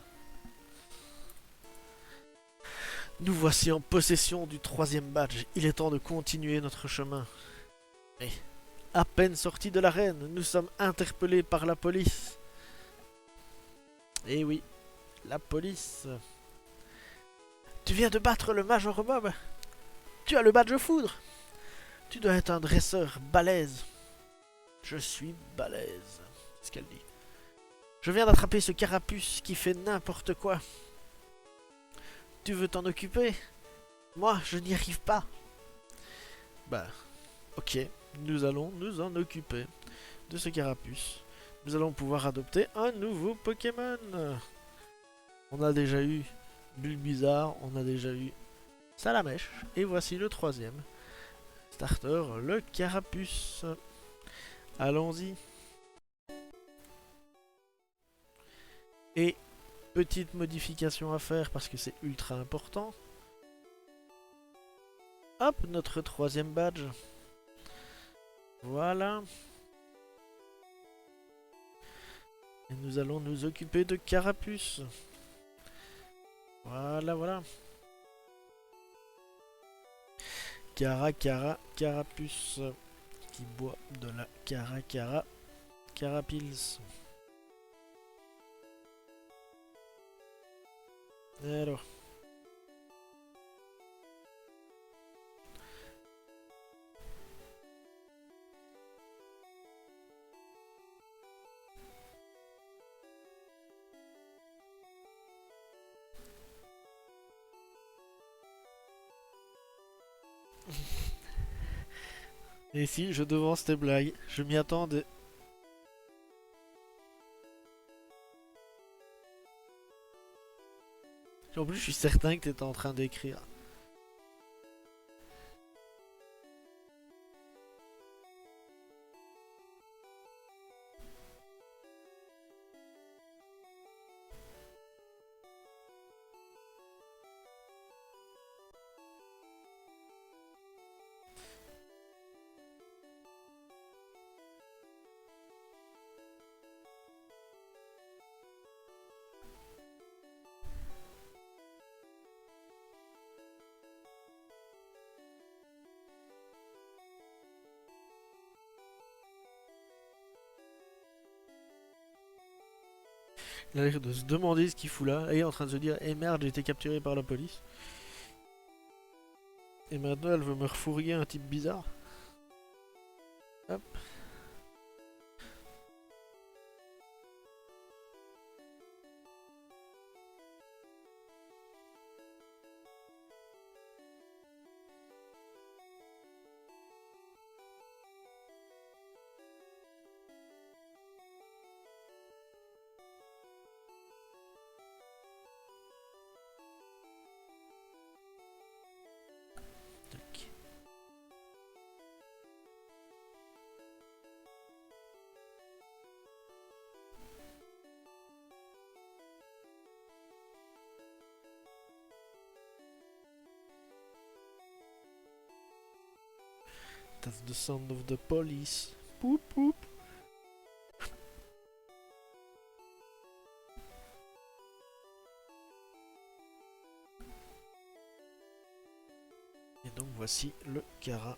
Nous voici en possession du troisième badge. Il est temps de continuer notre chemin. Mais, à peine sortis de l'arène, nous sommes interpellés par la police. Eh oui, la police. Tu viens de battre le Major Bob. Tu as le badge foudre. Tu dois être un dresseur balèze. Je suis balèze, c'est ce qu'elle dit. Je viens d'attraper ce carapuce qui fait n'importe quoi. Tu veux t'en occuper? Moi, je n'y arrive pas. Bah, ok, nous allons nous en occuper de ce carapuce. Nous allons pouvoir adopter un nouveau Pokémon. On a déjà eu Bulbizarre, on a déjà eu Salamèche, et voici le troisième starter, le carapuce. Allons-y. Et petite modification à faire parce que c'est ultra important. Hop, notre troisième badge. Voilà. Et nous allons nous occuper de Carapuce. Voilà, voilà. Carapuce qui boit de la Carapils. Alors. Et si, je devance tes blagues. Je m'y attendais. En plus, je suis certain que t'étais en train d'écrire. Il a l'air de se demander ce qu'il fout là. Et il est en train de se dire, eh merde, j'ai été capturé par la police. Et maintenant, elle veut me refourguer un type bizarre. Hop. Tac. That's the sound of the police. Poop poop. Et donc voici le Carapils.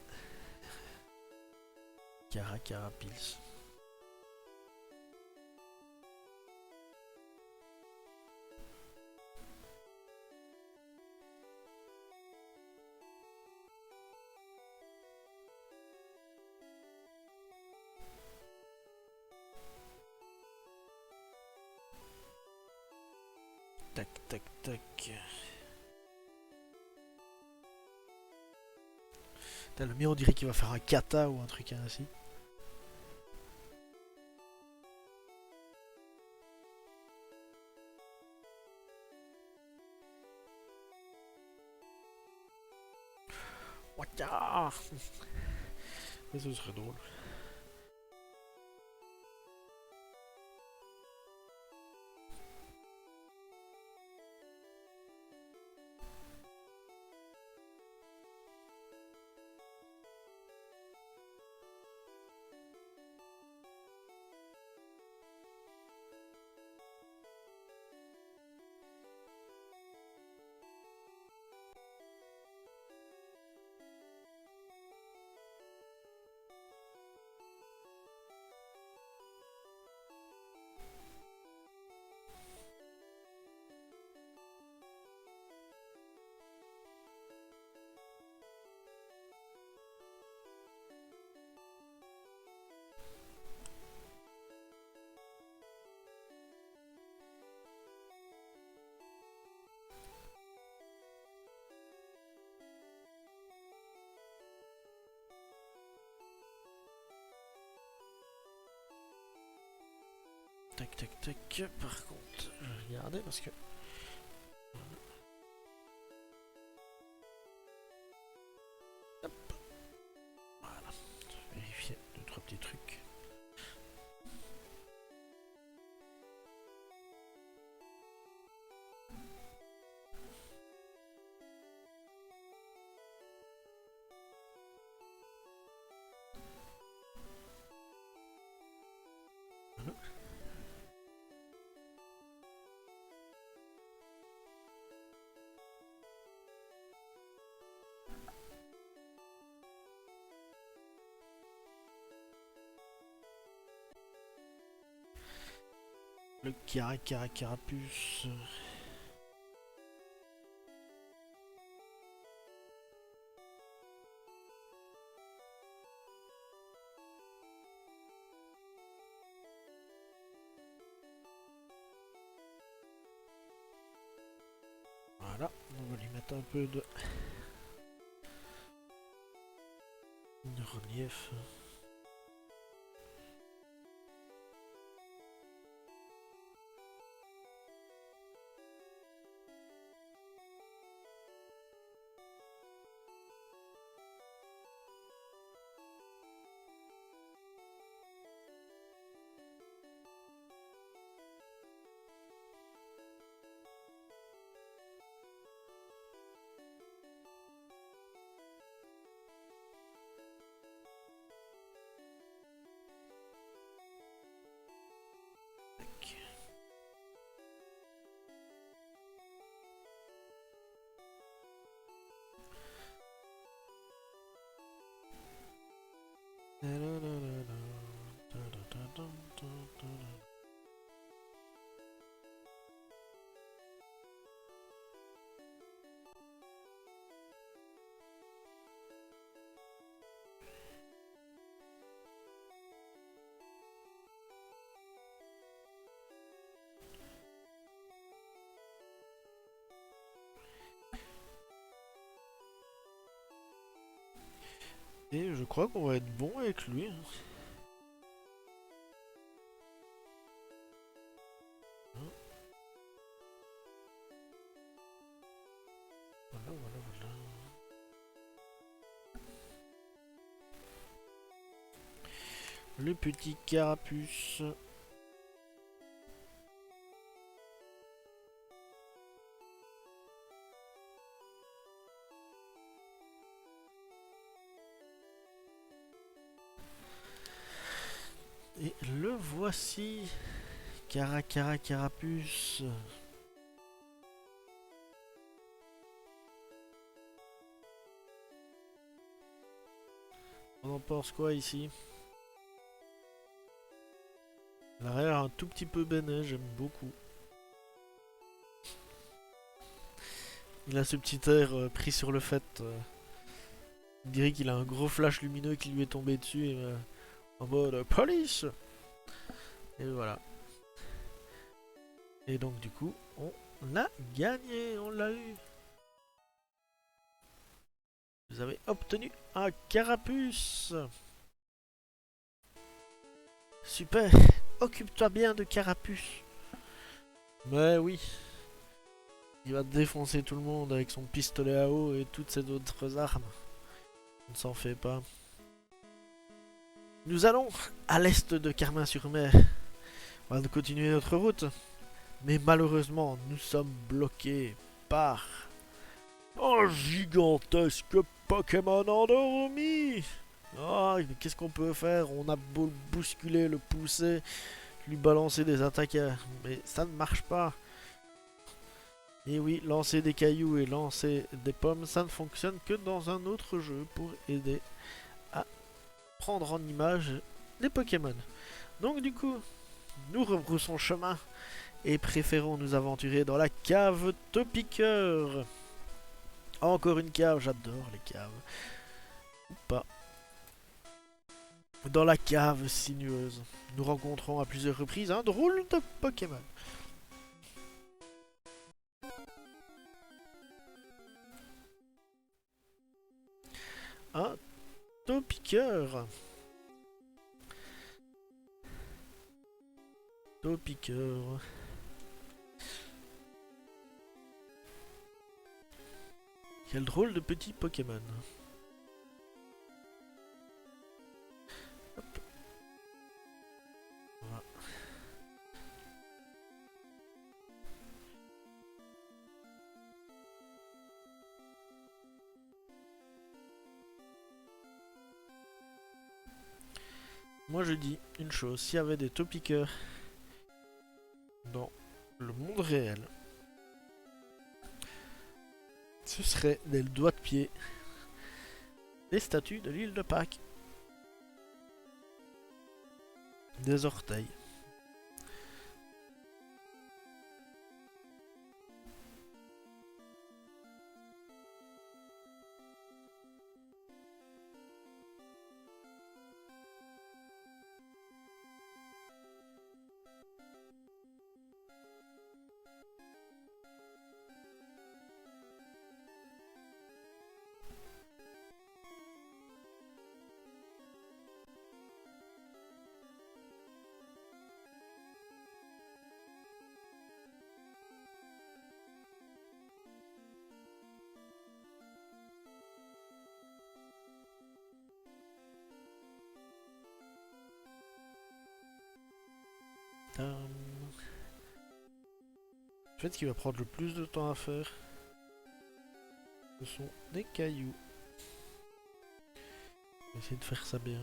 Tac, tac, tac. Putain, le mien, on dirait qu'il va faire un kata ou un truc ainsi. Ouatia. Mais ce serait drôle. Tac, tac, tac. Par contre, je vais regarder parce que... Hop. Voilà. Je vais vérifier 2-3 petits trucs. Le Carapuce. Voilà, on va lui mettre un peu de relief. Et je crois qu'on va être bon avec lui. Voilà, voilà, voilà. Le petit Carapuce. Et le voici. Carapuce. On en pense quoi ici? L'arrière un tout petit peu béné, j'aime beaucoup. Il a ce petit air pris sur le fait. On dirait qu'il a un gros flash lumineux qui lui est tombé dessus et, en mode police. Et voilà. Et donc du coup, on a gagné, on l'a eu. Vous avez obtenu un Carapuce. Super. Occupe-toi bien de Carapuce. Mais oui. Il va défoncer tout le monde avec son pistolet à eau et toutes ses autres armes. On ne s'en fait pas. Nous allons à l'est de Carmin-sur-Mer. On va continuer notre route. Mais malheureusement, nous sommes bloqués par un gigantesque Pokémon endormi. Oh, qu'est-ce qu'on peut faire? On a beau le bousculer, le pousser, lui balancer des attaques, mais ça ne marche pas. Et oui, lancer des cailloux et lancer des pommes, ça ne fonctionne que dans un autre jeu pour aider à prendre en image les Pokémon. Donc du coup, nous rebroussons chemin et préférons nous aventurer dans la cave Topiqueur. Encore une cave, j'adore les caves. Ou pas. Dans la cave sinueuse, nous rencontrons à plusieurs reprises un drôle de Pokémon. Un Topiqueur. Topiqueur. Quel drôle de petit Pokémon. Hop. Voilà. Moi je dis une chose, s'il y avait des Topiqueurs dans le monde réel, ce serait des doigts de pied, des statues de l'île de Pâques, des orteils, En fait, ce qui va prendre le plus de temps à faire, ce sont des cailloux. On va essayer de faire ça bien.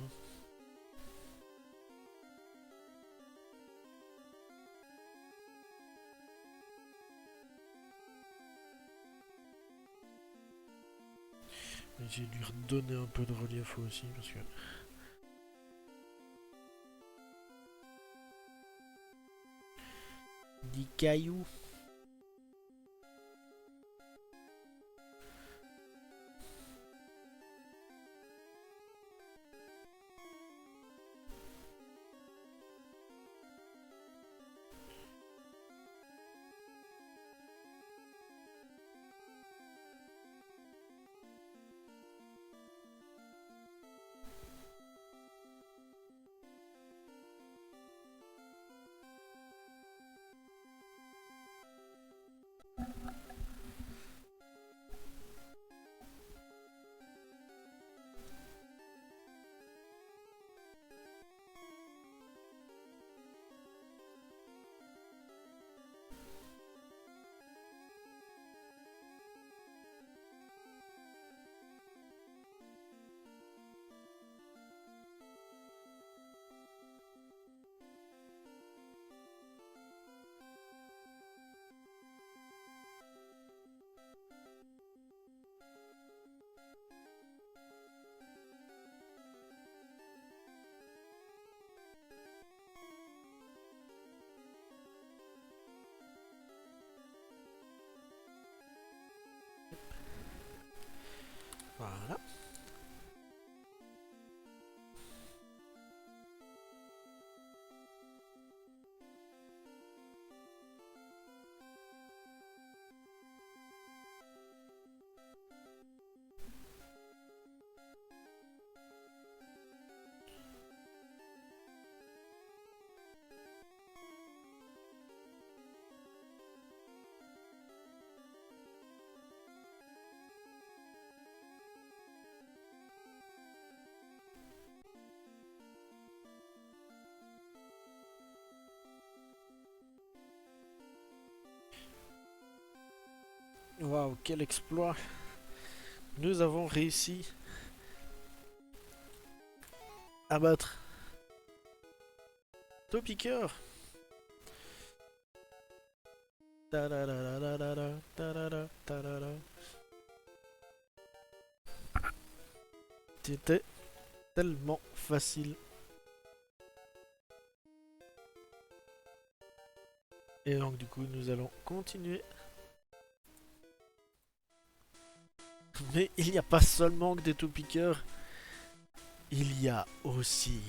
J'ai dû redonner un peu de relief aussi parce que... Des cailloux. Voilà. Waouh, quel exploit! Nous avons réussi à battre Topiqueur. C'était tellement facile. Et donc du coup nous allons continuer. Mais il n'y a pas seulement que des tout-piqueurs. Il y a aussi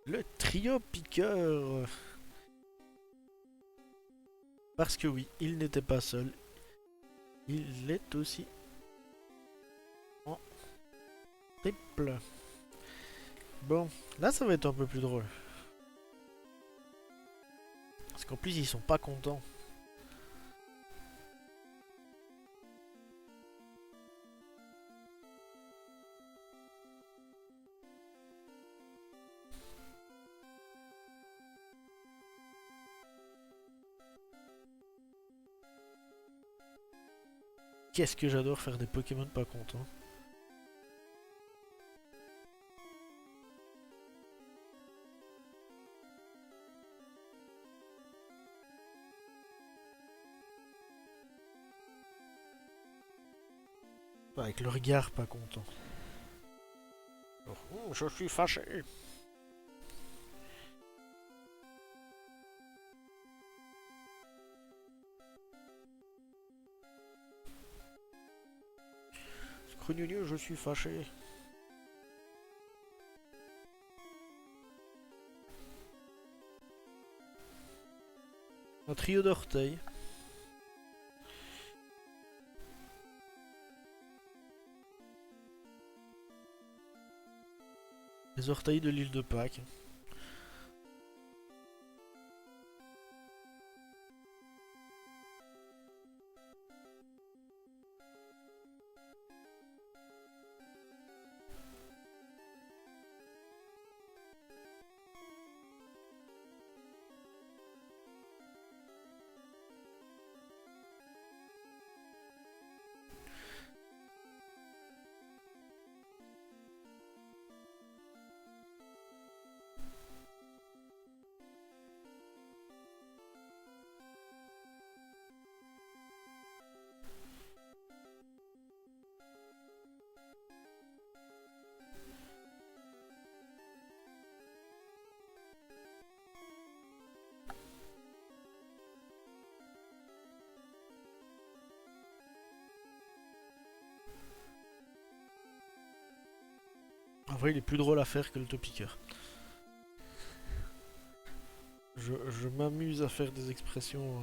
le trio piqueur. Parce que oui, il n'était pas seul. Il est aussi en triple. Bon, là ça va être un peu plus drôle. Parce qu'en plus ils sont pas contents. Qu'est-ce que j'adore faire des Pokémon pas contents. Avec le regard pas content. Oh, je suis fâché. Scrununieux, je suis fâché. Un trio d'orteils. Les orteils de l'île de Pâques. En vrai, il est plus drôle à faire que le topiqueur. Je m'amuse à faire des expressions.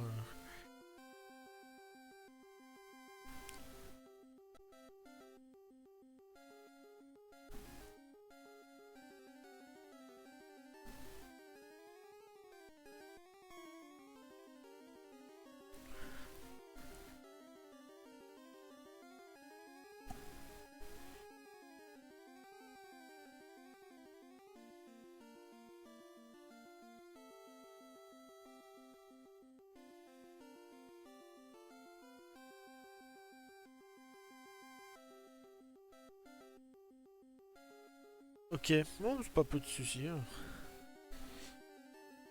Ok, bon, c'est pas peu de soucis, hein.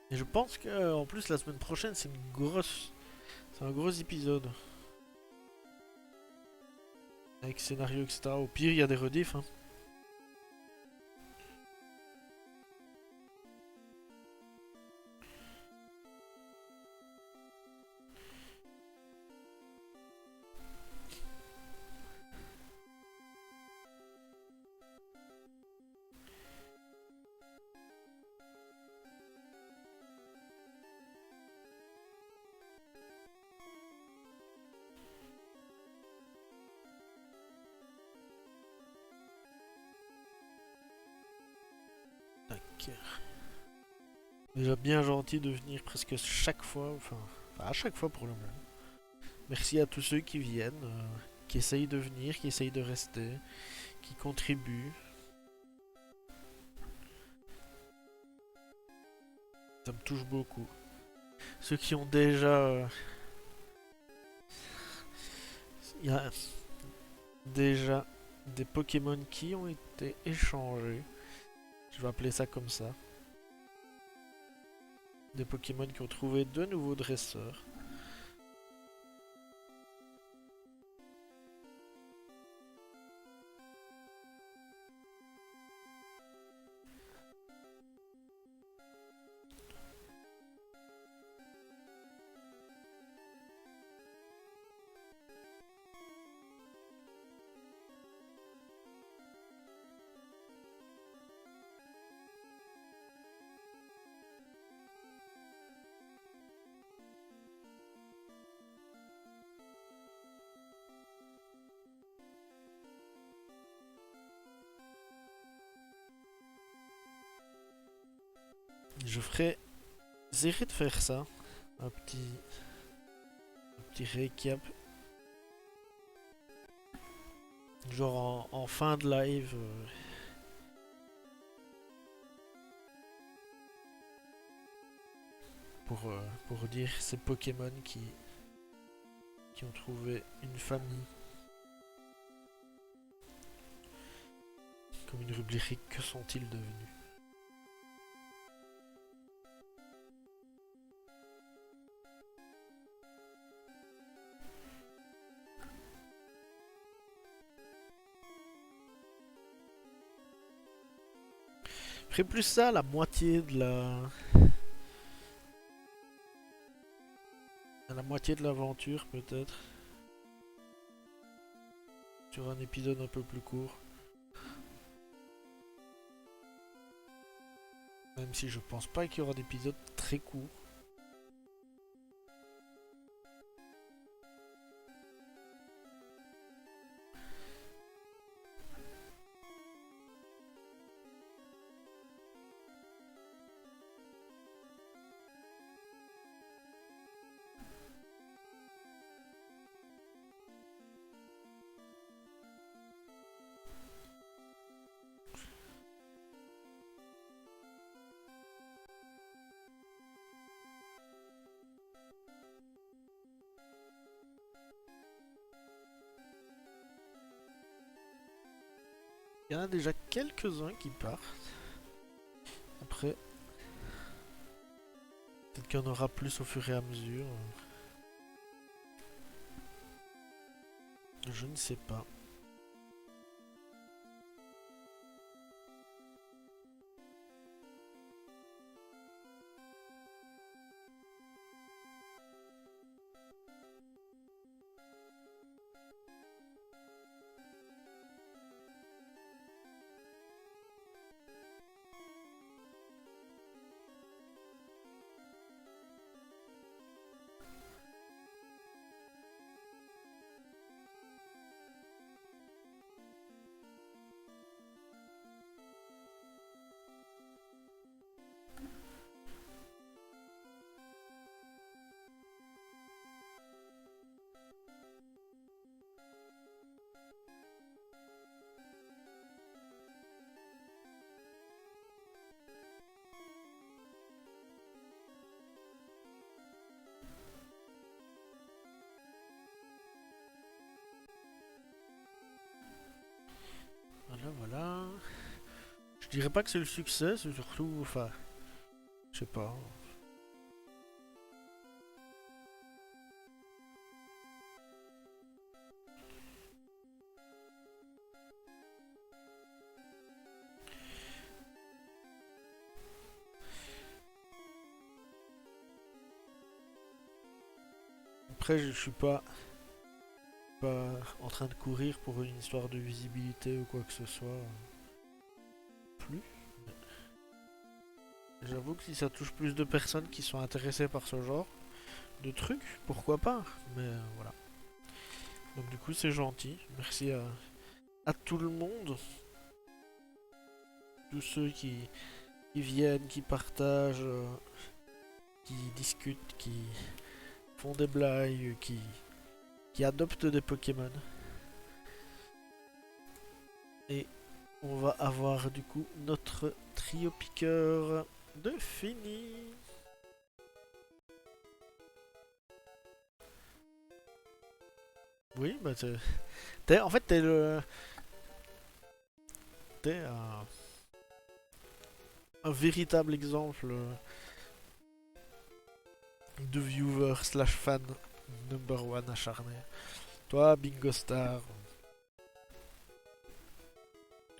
Et je pense que en plus la semaine prochaine c'est un gros épisode avec scénario etc. Au pire il y a des rediffs, hein. Tac. Déjà bien gentil de venir presque chaque fois, enfin à chaque fois pour le moment. Merci à tous ceux qui viennent, qui essayent de venir, qui essayent de rester, qui contribuent. Ça me touche beaucoup. Ceux qui ont déjà... Il y a déjà des Pokémon qui ont été échangés. Je vais appeler ça comme ça. Des Pokémon qui ont trouvé de nouveaux dresseurs. Je ferai... J'essaierai de faire ça. Un petit récap. Genre en fin de live. Pour dire ces Pokémon qui ont trouvé une famille. Comme une rubrique, que sont-ils devenus? Je ferai plus ça, la moitié de la moitié de l'aventure peut-être. Sur un épisode un peu plus court. Même si je pense pas qu'il y aura d'épisodes très courts. Il y en a déjà quelques-uns qui partent. Après, peut-être qu'il y en aura plus au fur et à mesure. Je ne sais pas. voilà. Je dirais pas que c'est le succès, c'est surtout, enfin, je sais pas. Après, je suis pas en train de courir pour une histoire de visibilité ou quoi que ce soit. Plus. J'avoue que si ça touche plus de personnes qui sont intéressées par ce genre de trucs, pourquoi pas. Mais voilà. Donc du coup c'est gentil. Merci à tout le monde. Tous ceux qui viennent, qui partagent, qui discutent, qui font des blagues, qui adoptent des Pokémon. Et on va avoir du coup notre trio piqueur de fini. Oui, bah en fait t'es le... T'es un véritable exemple de viewer slash fan number one acharné. Toi, Bingo Star,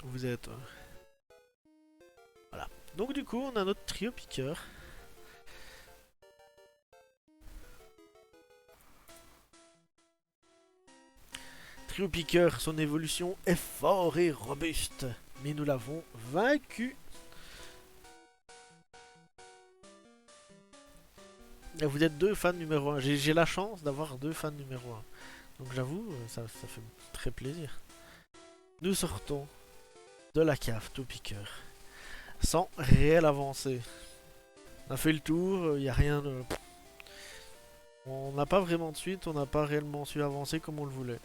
vous êtes... Voilà. Donc du coup, on a notre trio piqueur. Trio piqueur, son évolution est fort et robuste. Mais nous l'avons vaincu. Et vous êtes deux fans numéro 1. J'ai la chance d'avoir deux fans numéro 1. Donc j'avoue, ça fait très plaisir. Nous sortons de la cave tout piqueur. Sans réelle avancée. On a fait le tour, il n'y a rien de... On n'a pas vraiment de suite, on n'a pas réellement su avancer comme on le voulait.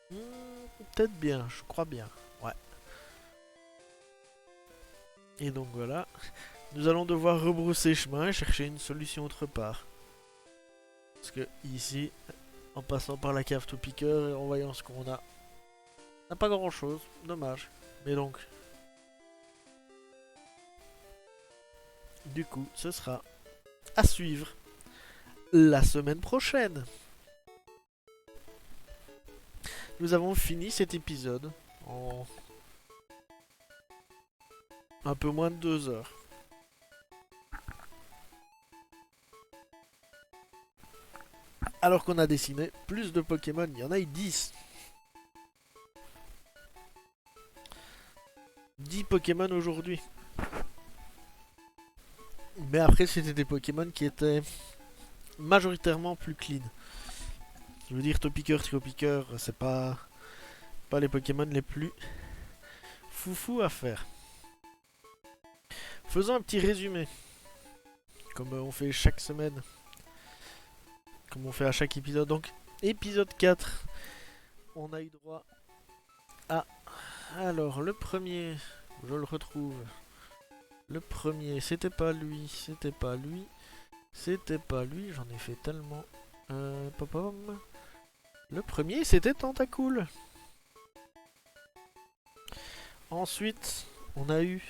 Peut-être bien, je crois bien. Ouais. Et donc voilà. Nous allons devoir rebrousser chemin et chercher une solution autre part. Parce que ici, en passant par la cave tout piqueur et en voyant ce qu'on a, on n'a pas grand chose. Dommage. Mais donc, du coup, ce sera à suivre la semaine prochaine. Nous avons fini cet épisode en un peu moins de 2 heures. Alors qu'on a dessiné plus de Pokémon, il y en a eu 10. 10 Pokémon aujourd'hui. Mais après, c'était des Pokémon qui étaient majoritairement plus clean. Je veux dire, Topiqueur, Triopiqueur, c'est pas les Pokémon les plus foufou à faire. Faisons un petit résumé. Comme on fait chaque semaine. Comme on fait à chaque épisode. Donc, épisode 4. On a eu droit à... Alors, le premier... Je le retrouve. Le premier, c'était pas lui. C'était pas lui. C'était pas lui. J'en ai fait tellement... Pom. Le premier, c'était Tentacool. Ensuite, on a eu...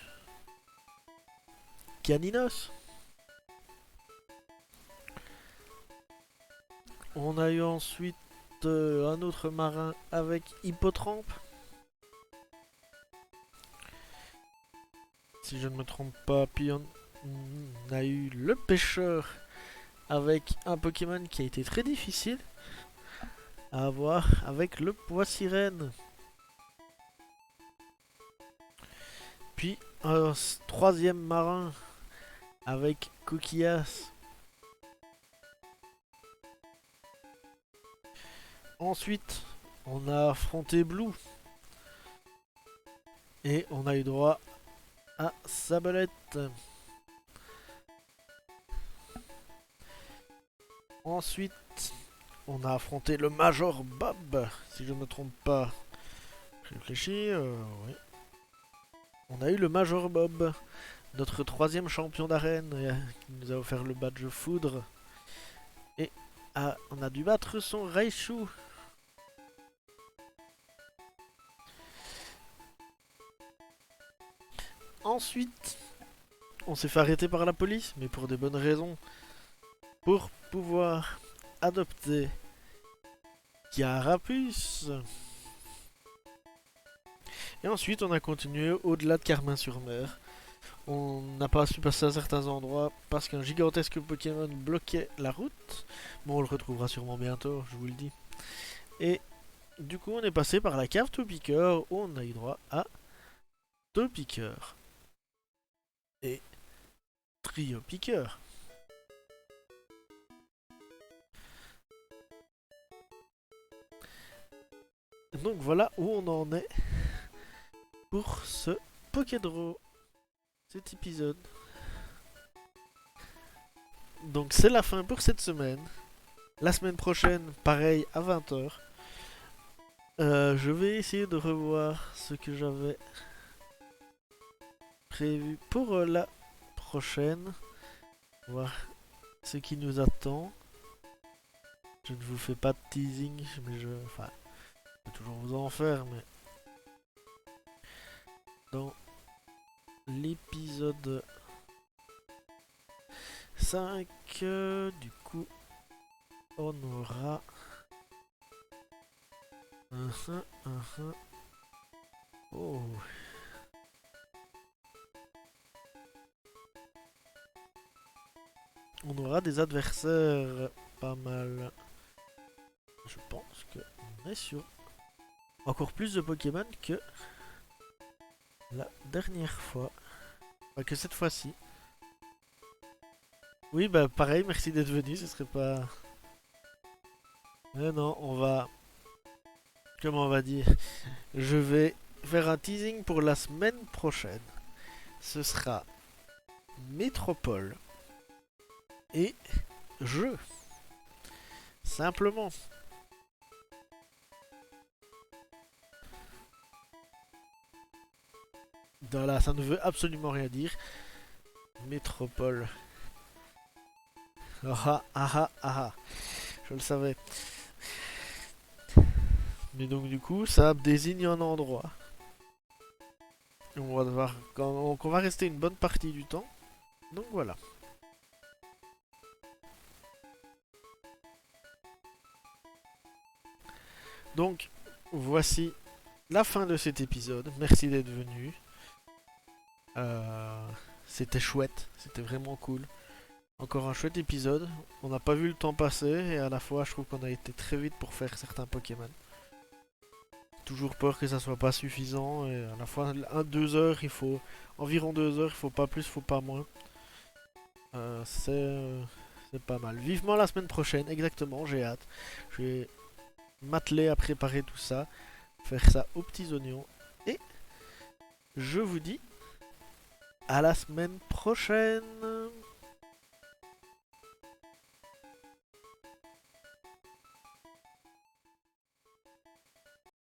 Caninos. On a eu ensuite un autre marin avec Hippotrampe. Si je ne me trompe pas, puis on a eu le pêcheur avec un Pokémon qui a été très difficile à avoir avec le Poissirène. Puis un troisième marin avec Coquillas. Ensuite, on a affronté Blue. Et on a eu droit à Sablette. Ensuite, on a affronté le Major Bob, si je ne me trompe pas. Je réfléchis, oui. On a eu le Major Bob, notre troisième champion d'arène, qui nous a offert le badge foudre. Et on a dû battre son Raichu. Ensuite, on s'est fait arrêter par la police, mais pour des bonnes raisons. Pour pouvoir adopter Carapuce. Et ensuite, on a continué au-delà de Carmin-sur-Mer. On n'a pas su passer à certains endroits parce qu'un gigantesque Pokémon bloquait la route. Bon, on le retrouvera sûrement bientôt, je vous le dis. Et du coup, on est passé par la cave Topiqueur où on a eu droit à Topiqueur et Trio Piqueur. Donc voilà où on en est pour ce Pokédraw, cet épisode. Donc c'est la fin pour cette semaine. La semaine prochaine, pareil, à 20h. Je vais essayer de revoir ce que j'avais prévu pour la prochaine. Voir ce qui nous attend. Je ne vous fais pas de teasing, mais enfin, je peux toujours vous en faire, mais dans l'épisode 5, du coup, on aura oh. On aura des adversaires pas mal. Je pense qu'on est sur encore plus de Pokémon que la dernière fois. Enfin, que cette fois-ci. Oui, bah pareil, merci d'être venu, ce serait pas... Mais non, on va... Comment on va dire? Je vais faire un teasing pour la semaine prochaine. Ce sera Métropole et jeu. Simplement. Voilà, ça ne veut absolument rien dire. Métropole. Ah ah ah ah. Je le savais. Mais donc du coup, ça désigne un endroit. On va devoir... Donc on va rester une bonne partie du temps. Donc voilà. Donc, voici la fin de cet épisode. Merci d'être venu. C'était chouette. C'était vraiment cool. Encore un chouette épisode. On n'a pas vu le temps passer. Et à la fois, je trouve qu'on a été très vite pour faire certains Pokémon. Toujours peur que ça soit pas suffisant. Et à la fois, 2 heures, il faut... Environ 2 heures, il faut pas plus, il faut pas moins. C'est pas mal. Vivement la semaine prochaine, exactement, j'ai hâte. Je vais m'atteler à préparer tout ça. Faire ça aux petits oignons. Et je vous dis à la semaine prochaine.